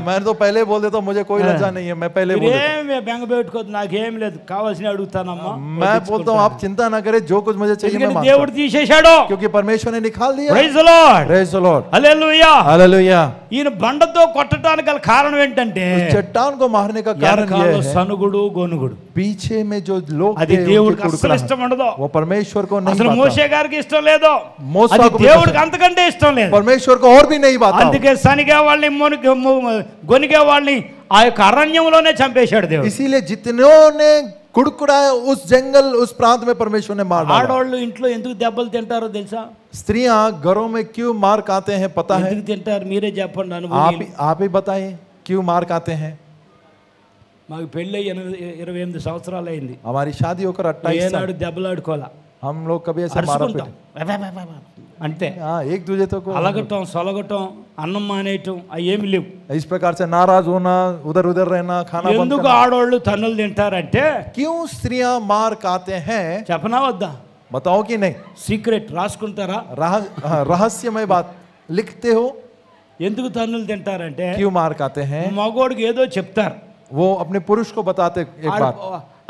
मैं तो पहले बोल देता हूँ, मुझे कोई लज्जा नहीं है, मैं पहले बोल देता ఏమి బెంగ పెట్టుకోవద్దు, నాకేం లేదు, కావాల్సిన అడుగుతానమ్మా. हूँ। मैं बोलता हूँ आप चिंता ना करें, जो कुछ मुझे चाहिए मैं ఎందుకంటే मांगता దేవుడు తీసేశాడు. हूँ, क्योंकि परमेश्वर ने निकाल दिया। Praise the Lord. Praise the Lord. Hallelujah. Hallelujah. ఈయన బండతో కొట్టడానికి గల కారణం ఏంటంటే उस चट्टान को मारने का कारण వెనకాల यह है, సనుగుడు గొనుగుడు. पीछे में जो लोग అది थे, उनकी దేవుడికి అస్సలు कुड़कुड़ाहट, ఇష్టం ఉండదు. वो परमेश्वर को नहीं అసలు पाता। మోషే గారికి ఇష్టం లేదు, మోసా అది को भी దేవుడికి पसंद- అంతకంటే ఇష్టం లేదు. परमेश्वर को और भी नहीं पाता। అందుకే సనిగే వాళ్ళని గొనిగే వాళ్ళని ఆ యొక్క అరణ్యంలోనే చంపేశాడు దేవుడు. इसीलिए जितनों ने कुड़कुड़ाए उस जंगल उस प्रांत में परमेश्वर ने मार डाला। ఆడవాళ్ళు ఇంట్లో ఎందుకు దెబ్బలు తింటారో తెలుసా? स्त्रियां घरों में क्यों मार खाते हैं पता है? ఎందుకు తింటారు మీరే చెప్పండి. आप ही बताइए क्यों मार खाते हैं? మాకు పెళ్ళి 28 సంవత్సరాలు అయింది. हमारी शादी होकर 28 साल, ఏనాడు దెబ్బలాడుకోవాలా, हम लोग कभी ऐसे मारा అరుచుకుంటాం पीटे, అంతే. हाँ एक दूसरे को అలగటం సొలగటం అన్నం మానేయటం అవి ఏమి లేవు. इस प्रकार से नाराज होना, उधर उधर रहना, खाना बंद ఎందుకు करना। ఆడవాళ్ళు తన్నులు తింటారంటే क्यों स्त्रियां मार खाते हैं? చెప్పనా వద్దా? बताओ कि नहीं? సీక్రెట్ రాసుకుంటారా? रहस्यमय बात लिखते हो। ఎందుకు తన్నులు తింటారంటే क्यों मार खाते हैं? మగోడికి ఏదో చెప్తారు, वो अपने पुरुष को बताते एक बात,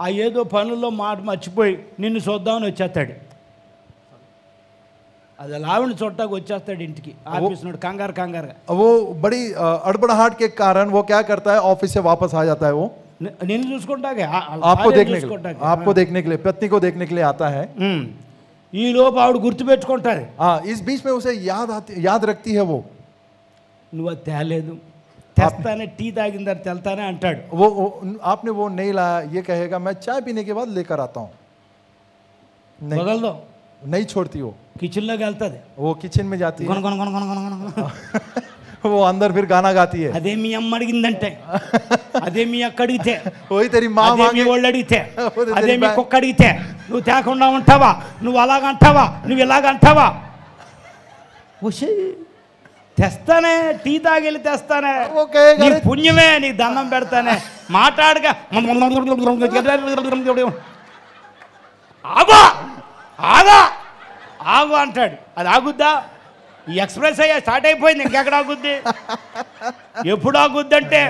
ఆ ఏదో పనుల్లో మాట మర్చిపోయి నిన్ను చూద్దామని వచ్చేస్తాడు. అది లావిని చూడటానికి వచ్చేస్తాడు ఇంటికి, ఆఫీస్ నుండి కంగారు కంగారుగా. वो बड़ी अड़बड़ाहट के कारण वो क्या करता है, ऑफिस से वापस आ जाता है। वो నిన్ను చూసుకుంటాకే, आपको देखने के लिए पत्नी को देखने के लिए आता है। ఈ లోపు ఆవిడ గుర్తు పెట్టుకుంటారు. हाँ, इस बीच में उसे याद रखती है वो, నువ్వు అది తేలేదు, తెస్తానే టీ తాగిన తర్వాత వెళ్తానే అంటాడు. वो आपने वो नहीं लाया, ये कहेगा मैं चाय पीने के बाद लेकर आता हूँ। వదలదు, नहीं छोड़ती वो కిచెన్లోకి వెళ్తుంది, वो किचन में जाती है, కొన కొన కొన కొన కొన కొన కొన. वो अंदर फिर गाना गाती है। అదే మీ అమ్మ అడిగిందంటే, అదే మీ అక్క అడిగితే, वही तेरी माँ అదే మీ मांगे, వాళ్ళు అడిగితే, అదే అదే మీ బ్యాగ్. కుక్క అడిగితే నువ్వు తేకుండా ఉంటావా, నువ్వు అలాగంటావా, నువ్వు ఇలాగంటావా? ఉషి తెస్తానే, టీ తాగిలి తెస్తానే, वो कहेगा నీ अरे పుణ్యమే, నీ దండం పెడతానే, మాట్లాడగా ఆగు ఆగా ఆగు అంటాడు. అది ఆగుద్దా? ఈ ఎక్స్ప్రెస్ అయ్యా స్టార్ట్ అయిపోయింది, ఇంకెక్కడ ఆగుద్ది? ఎప్పుడు ఆగుద్ది అంటే,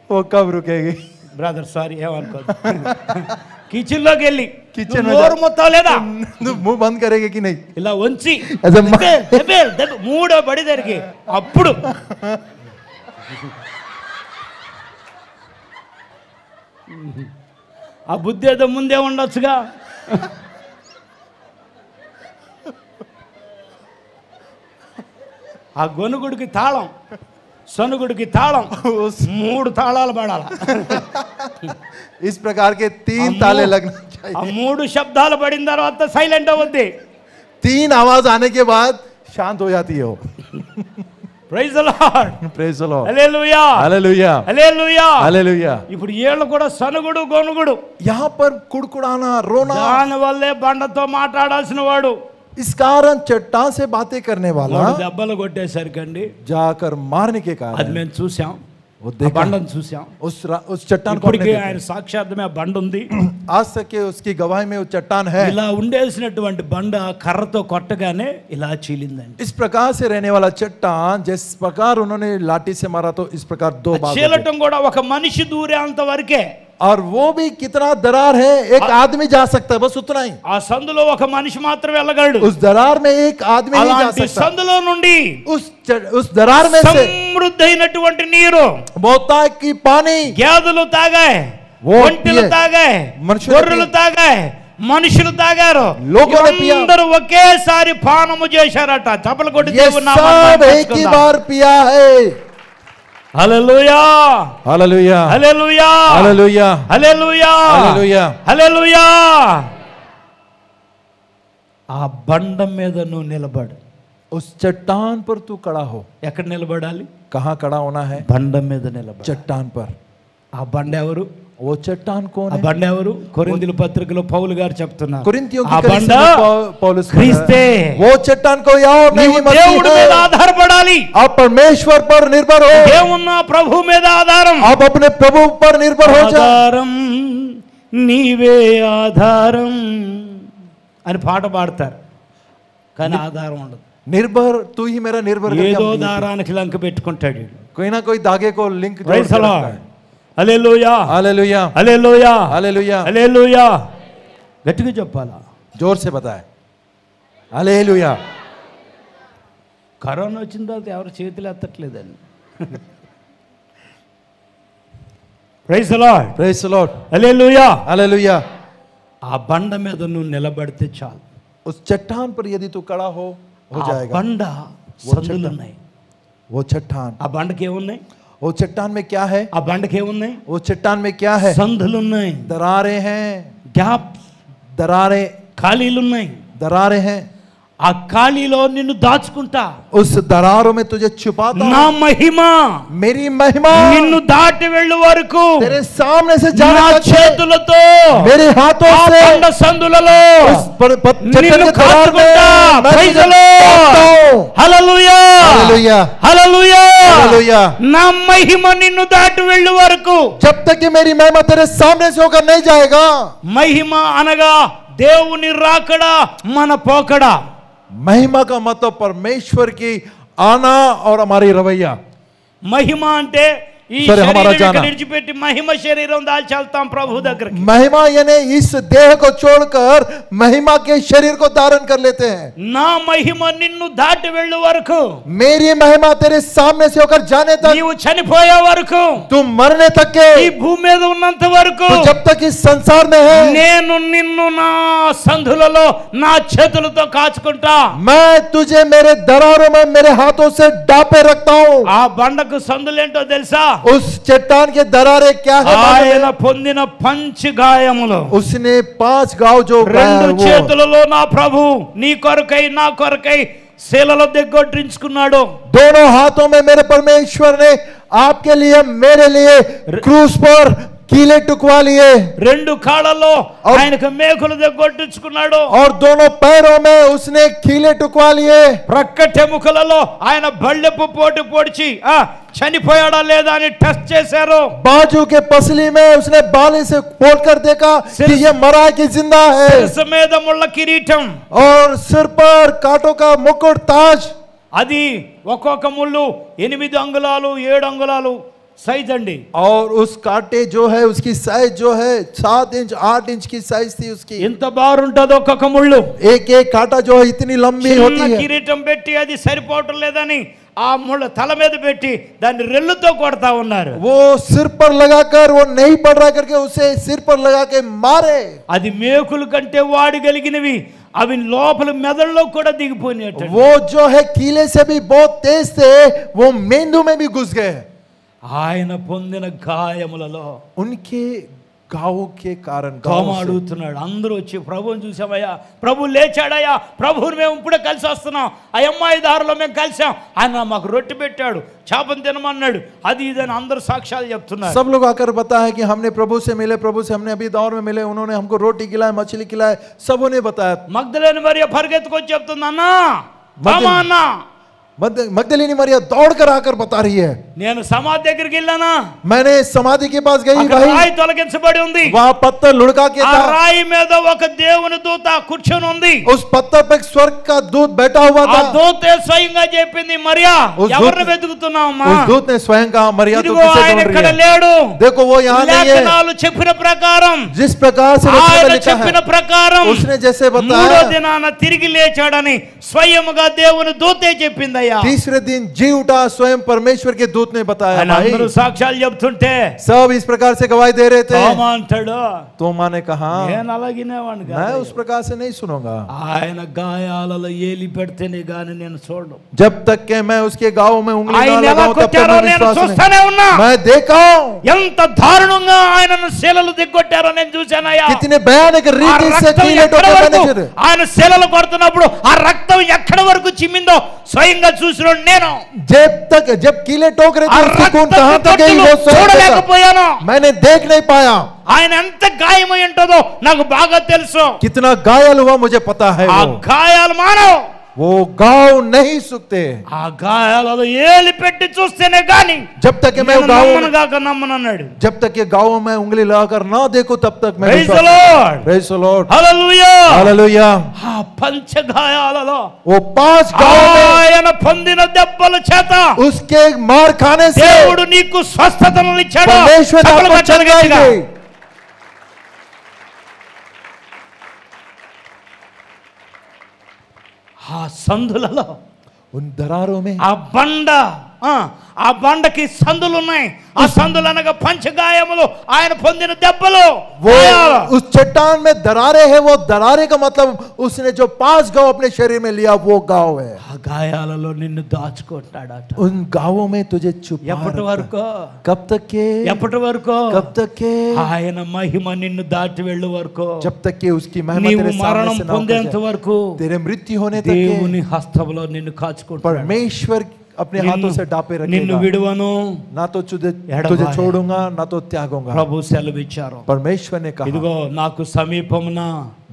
वो कब रुकेगी? బ్రదర్ సారీ ఏమనుకోదు, కిచెన్లోకి వెళ్ళి కిచెన్ నువ్వు నోరు మొత్తం లేదా मुंह बंद करेगी कि नहीं? ఇలా వంచి అదే మూడో బడి జరిగి అప్పుడు ఆ బుద్ధి ఏదో ముందే ఉండొచ్చుగా. ఆ గొనుగుడికి తాళం, సనుగుడికి తాళం, 3 తాళాలు పడాల. इस प्रकार के 3 ताले लगना चाहिए। ఆ 3 శబ్దాలు పడిన తర్వాత సైలెంట్ అవుద్ది. 3 आवाज आने के बाद शांत हो जाती है वो। Praise the Lord. Praise the Lord. Hallelujah hallelujah hallelujah. Hallelujah. ఇప్పుడు ఏళ్ళు కూడా సనుగుడు గొనుగుడు, यहाँ पर कुड़कुड़ाना, रोना, దాని వల్లే బండతో మాట్లాడాల్సిన వాడు इस कारण चट्टान से बातें करने वाला 3 దెబ్బలు కొట్టేసరికండి जाकर मारने के అది कारण మేము చూసాం, वो ఆ देखा, బండను చూసాం. उस चट्टान को हमने ఇప్పటికీ देखा। ఆయన సాక్షాత్మే ఆ బండ ఉంది. आज तक के उसकी गवाही में वो चट्टान है। ఇలా ఉండేసినటువంటి బండ కర్రతో కొట్టగానే ఇలా చీలిందండి. इस प्रकार से रहने वाला चट्टान जिस प्रकार उन्होंने लाठी से मारा तो इस प्रकार 2 बार చీలటం కూడా ఒక మనిషి దూరేంత వరకే. और वो भी कितना दरार है, एक आदमी जा सकता है, बस उतना ही। ఆ సందులో ఒక మనిషి మాత్రమే వెళ్ళగలడు. उस दरार में एक आदमी ही जा అలాంటి सकता। సందులో నుండి उस दरार में से సమృద్ధైనటువంటి నీరు बहुतायत की पानी గేదెలు తాగాయి, वो ఒంటెలు पिए, తాగాయి, మనుషులు గొర్రెలు తాగాయి, మనుషులు తాగారు. లోగోనే పియా। అందరూ ఒకేసారి పానము చేశారట. చప్పలు కొట్టి ये దేవుని నామాన్ని सब एक ही మహిమపరుచుకుందాం. बार पिया है। Hallelujah hallelujah hallelujah hallelujah hallelujah hallelujah. Hallelujah. ఆ బండ మీద నువ్వు నిలబడు. उस चट्टान पर तू खड़ा हो। ఎక్కడ నిలబడాలి? कहाँ खड़ा होना है? బండ మీద నిలబడు. चट्टान पर। ఆ బండ ఎవరు? वो चट्टान कौन ఆ है? బండ ఎవరు? కొరింథీయుల పత్రికలో పౌలు గారు చెప్తున్నారు. कुरिन्थियों ఆ की బండ कलीसिया में पौलुस कह रहा है, క్రీస్తే. वो चट्टान को और నీవు नहीं దేవుడి మీద मसीह है। ఆధారపడాలి. आप परमेश्वर पर निर्भर हो। ఏమున్నా ప్రభు మీద ఆధారం. आप अपने प्रभु पर निर्भर हो जाओ। ఆధారం నీవే ఆధారం అని పాట పాడతారు, కానీ ఆధారం ఉండదు. निर्भर तू ही मेरा निर्भर करके ఏదో हम- దారానికి లంక పెట్టుకుంటాడు వీడు. कोई ना कोई धागे को लिंक जोड़ ప్రైజ్ के ది रखता లార్డ్. है। Hallelujah hallelujah hallelujah hallelujah. Hallelujah. గట్టిగా చెప్పాలా? जोर से बताए हालेलुया। కరోనా వచ్చిన తర్వాత ఎవరు చేతులు ఎత్తట్లేదండి. Praise the Lord. Praise the Lord hallelujah. Hallelujah. ఆ బండ మీద నువ్వు నిలబడితే చాలు. उस चट्टान पर यदि तू खड़ा हो ఆ जाएगा। బండ సందులు ఉన్నాయి. वो चट्टान, ఆ బండకి ఏమున్నాయి? वो चट्टान में क्या है? ఆ బండకి ఏమున్నాయి? वो चट्टान में क्या है? సందులు ఉన్నాయి, दरारें हैं, గ్యాప్ दरारें, ఖాళీలు ఉన్నాయి. दरारें हैं। ఆ ఖాళీలో నిన్ను దాచుకుంటా. उस दरारों में तुझे छुपाता నా हूं। మహిమ मेरी महिमा నిన్ను దాటి వెళ్ళు వరకు तेरे सामने से నా जाने तक है। చేతులతో मेरे हाथों ఆ से బండ సందులలో उस चट्टान నిన్ను के दरार में కాచుకుంటా. मैं ప్రైజ్ तुझे ది లార్డ్. काटता हूं। హల్లెలూయా हालेलुया హల్లెలూయా. हालेलुया। నా మహిమ నిన్ను దాటి వెళ్ళు వరకు. जब तक कि मेरी महिमा तेरे सामने से होकर नहीं जाएगा। మహిమ అనగా దేవుని రాకడా మన పోకడా. महिमा का मतलब परमेश्वर की आना और हमारी रवैया। మహిమ అంటే ఈ సరే, హమారా శరీరం జానా. ఇక్కడ విడిచిపెట్టి మహిమ శరీరం దాల్చి వెళ్తాం ప్రభు దగ్గరికి. महिमा यानी इस देह को छोड़कर महिमा के शरीर को धारण कर लेते हैं। నా మహిమ నిన్ను దాటి వెళ్ళు వరకు, मेरी महिमा तेरे सामने से होकर जाने तक, నీవు చనిపోయే వరకు, तुम मरने तक के, ఈ భూమి మీద ఉన్నంత వరకు तो जब तक इस संसार में है, నేను నిన్ను నా సంధులలో నా చేతులతో కాచుకుంటా. मैं तुझे मेरे दरारों में मेरे हाथों से डापे रखता हूं। ఆ బండకు సందులేంటో తెలుసా? उस चट्टान के दरारे क्या है? ఆయన పొందిన పంచి గాయములు. उसने 5 गांव जो రెండు वो- చేతులలో నా ప్రభు నీ కొరకై నా కొరకై శీలలో దిగ్గొట్టించుకున్నాడు. दोनों हाथों में मेरे परमेश्वर ने आपके लिए मेरे लिए क्रूस पर कीले टुकवा लिए, రెండు కాళ్ళలో ఆయనకు మేకులు దిగ్గొట్టించుకున్నాడు. और दोनों पैरों में उसने कीले टुकवा लिए। ప్రక్కటెముకలలో ఆయన బళ్ళెపు పోటు పొడిచి చనిపోయాడా లేదా అని టెస్ట్ చేశారు. बाजू के पसली में उसने बाले से पोल कर देखा कि ये मरा कि जिंदा है, శిరస్సు మీద ముళ్ళ కిరీటం, और सिर पर कांटों का मुकुट ताज। అది ఒక్కొక్క ముళ్ళు 8 అంగుళాలు 7 అంగుళాలు సైజ్ అండి. और उस कांटे जो है उसकी साइज जो है 7 इंच 8 इंच की साइज थी उसकी। ఇంత బారుంటది ఒక్కొక్క ముళ్ళు. एक एक कांटा जो है इतनी लंबी చిన్న होती है। కిరీటం పెట్టి అది సరిపోవటం లేదని ఆ ముళ్ళ తల మీద పెట్టి దాన్ని రెల్లుతో కొడతా ఉన్నారు. वो सिर पर लगाकर वो नहीं पड़ रहा करके उसे सिर पर लगा के मारे। అది మేకుల కంటే వాడగలిగినవి, అవి లోపల మెదడులో కూడా దిగిపోయినట్టు. वो जो है कीले से भी बहुत तेज थे, वो मेंदू में भी घुस गए। ఆయన పొందిన గాయములలో उनके घावों के कारण తోమ అడుగుతున్నాడు. అందరూ వచ్చి ప్రభువుని చూసామయ్యా, ప్రభు లేచాడయ్యా, ప్రభువుని మేము ఇప్పుడే కలిసి వస్తున్నాం, ఆ అమ్మాయి దారిలో మేము కలిసాం, ఆయన మాకు రొట్టె పెట్టాడు, చేపను తినమన్నాడు, అది ఇదని అందరూ సాక్ష్యాలు చెప్తున్నారు. सब लोग आकर बताया कि हमने प्रभु से मिले, प्रभु से हमने अभी दौर में मिले, उन्होंने हमको रोटी खिलाए, मछली खिलाए, सबों ने बताया। మగ్దలేని మరియ పరిగెత్తుకొచ్చి చెప్తుంది, అన్నా మగ్దలేని- అన్నా मगदलीनी मरिया दौड़कर आकर बता रही है, నేను సమాధి దగ్గరికి వెళ్ళానా, मैंने समाधि के पास गई అక్కడ भाई, రాయి తొలగించబడి ఉంది, वहां पत्थर लुढ़का के ఆ था, రాయి మీద ఒక దేవుని దూత కూర్చొని ఉంది. उस पत्थर पे एक स्वर्ग का दूत बैठा हुआ ఆ था। దూతే స్వయంగా చెప్పింది, మరియా ఎవరిని వెతుకుతున్నావమ్మా, उस दूत ने स्वयं कहा, मरिया तू ఇదిగో किसे ఆయన ढूंढ ఇక్కడ रही है? లేడు, देखो वो यहाँ नहीं है। లేఖనాలు చెప్పిన ప్రకారం, जिस प्रकार से वचन में ఆయన लिखा చెప్పిన है, ప్రకారం उसने जैसे మూడో बताया, దినాన తిరిగి లేచాడని స్వయముగా దేవుని దూతే చెప్పిందయ్యా. तीसरे दिन जी उठा, स्वयं परमेश्वर के दूत ने बताया। ఆయన भाई అందరూ సాక్ష్యాలు చెప్తుంటే सब इस प्रकार से गवाही दे रहे थे। తోమా అంటాడు, तोमा ने कहा, నేను అలాగినేవాడిని मैं కాదు, उस प्रकार से नहीं सुनूंगा, ఆయన గాయాలలో ఏలి పెడితేనే గాని నేను చూడను, जब तक के मैं उसके गाँव में उंगली ఆయన ना ఎలా लगाऊं तब तक కొట్టారో मैं నేను विश्वास చూస్తూనే ఉన్నా, नहीं। मैं देखा हूं ఎంత దారుణంగా ఆయనను శిలలు దిగ్గొట్టారో నేను చూశానయ్యా. कितने भयानक ఆ रीति से రక్తం कीले ఎక్కడ ठोके వరకు मैंने। ఆయన శిలలు కొడుతున్నప్పుడు ఆ రక్తం ఎక్కడ వరకు చిమ్మిందో స్వయంగా చూసినోడు నేను. जब कीले ठोक रहे ఆ थे उसकी खून రక్తపు कहां तक गई కట్టులు वो स्वयं देखा। చూడలేకపోయాను. मैंने देख नहीं पाया, ఆయన ఎంత గాయమై ఉంటుందో నాకు బాగా తెలుసు. कितना घायल हुआ मुझे पता है। ఆ గాయాలు మానవు, वो गाँव नहीं सूखते ఆ గాయాలలో ఏలి పెట్టి చూస్తేనే గాని जब तक कि मैं నేను गाँव నమ్మను గాక నమ్మను అన్నాడు. जब तक ये गाँव में उंगली लगाकर ना देखो तब तक मैं Praise the विश्वास नहीं। Lord. Praise the Lord. Hallelujah. Hallelujah. ఆ పంచగాయాలలో वो 5 गाँव में ఆయన పొందిన దెబ్బల చేత उसके मार खाने से దేవుడు నీకు స్వస్థతను ఇచ్చాడు. परमेश्वर ने చప్పట్లు आपको కొట్టాలి चंगाई గట్టిగా. दी। ఆ సందులలో, उन दरारों में, ఆ బండ, ఆ బండకి సందులు ఉన్నాయి. ఆ సందులు అనగా పంచగాయములు, ఆయన పొందిన దెబ్బలు. वो उस चट्टान में दरारें हैं। वो दरारे का मतलब उसने जो 5 गाँव अपने शरीर में लिया वो गाँव है। ఆ గాయాలలో నిన్ను దాచుకుంటాడట. उन गाँवों में तुझे छुपा ఎప్పటి रखा। వరకు, कब तक के, ఎప్పటి వరకు, कब तक के, ఆయన మహిమ నిన్ను దాటి వెళ్ళు వరకు, जब तक के उसकी महिमा నీవు तेरे सामने మరణం से ना పొందేంత उपजे। వరకు तेरे मृत्यु होने तक के దేవుని హస్తములో నిన్ను కాచుకుంటాడు. परमेश्वर अपने हाथों से डापे నిన్ను रखेगा। విడువను. ना तो तुझे ఎడబాయ. छोड़ूंगा ना तो त्यागूंगा। ప్రభు సెలవిచ్చారు, परमेश्वर ने कहा, ఇదిగో నాకు సమీపమున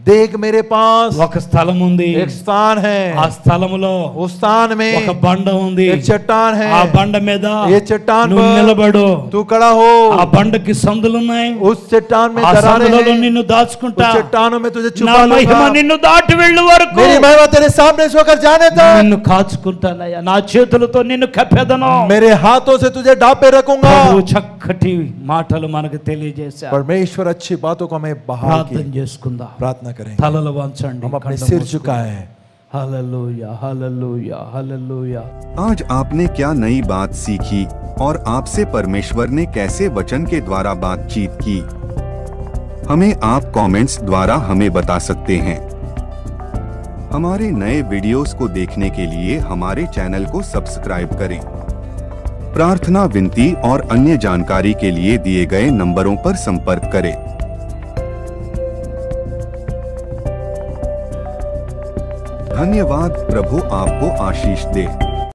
देख मेरे पास ఒక స్థలం ఉంది, एक स्थान है, ఆ స్థలములో उस स्थान में ఒక బండ ఉంది, एक चट्टान है, ఆ బండ మీద ये चट्टान నువ్వు पर నిలబడు. तू खड़ा हो। ఆ బండకి సందులున్నాయి, उस चट्टान में ఆ दरारें సందులలో हैं, నిన్ను దాచుకుంటా. उस चट्टानों में तुझे నా छुपा మహిమ लूंगा। నిన్ను దాటి వెళ్ళు వరకు मेरी महिमा तेरे सामने से होकर जाने तक నిన్ను కాచుకుంటానయ్యా. నా చేతులతో నిన్ను కప్పెదను. मेरे हाथों से तुझे डापे रखूंगा। ప్రభు చక్కటి మాటలు మనకు తెలియజేశారు. परमेश्वर अच्छी बातों को हमें बहाल ప్రార్థన की చేసుకుందాం. प्रार्थना करें। తలలు వంచండి, हम अपने కళ్ళు सिर మూసుకోండి. झुकाए हैं। హల్లెలూయా, హల్లెలూయా, హల్లెలూయా. आज आपने क्या नई बात सीखी और आपसे परमेश्वर ने कैसे वचन के द्वारा बातचीत की? हमें आप कमेंट्स द्वारा हमें बता सकते हैं। हमारे नए वीडियोस को देखने के लिए हमारे चैनल को सब्सक्राइब करें। प्रार्थना, विनती और अन्य जानकारी के लिए दिए गए नंबरों पर संपर्क करें। धन्यवाद। प्रभु आपको आशीष दे।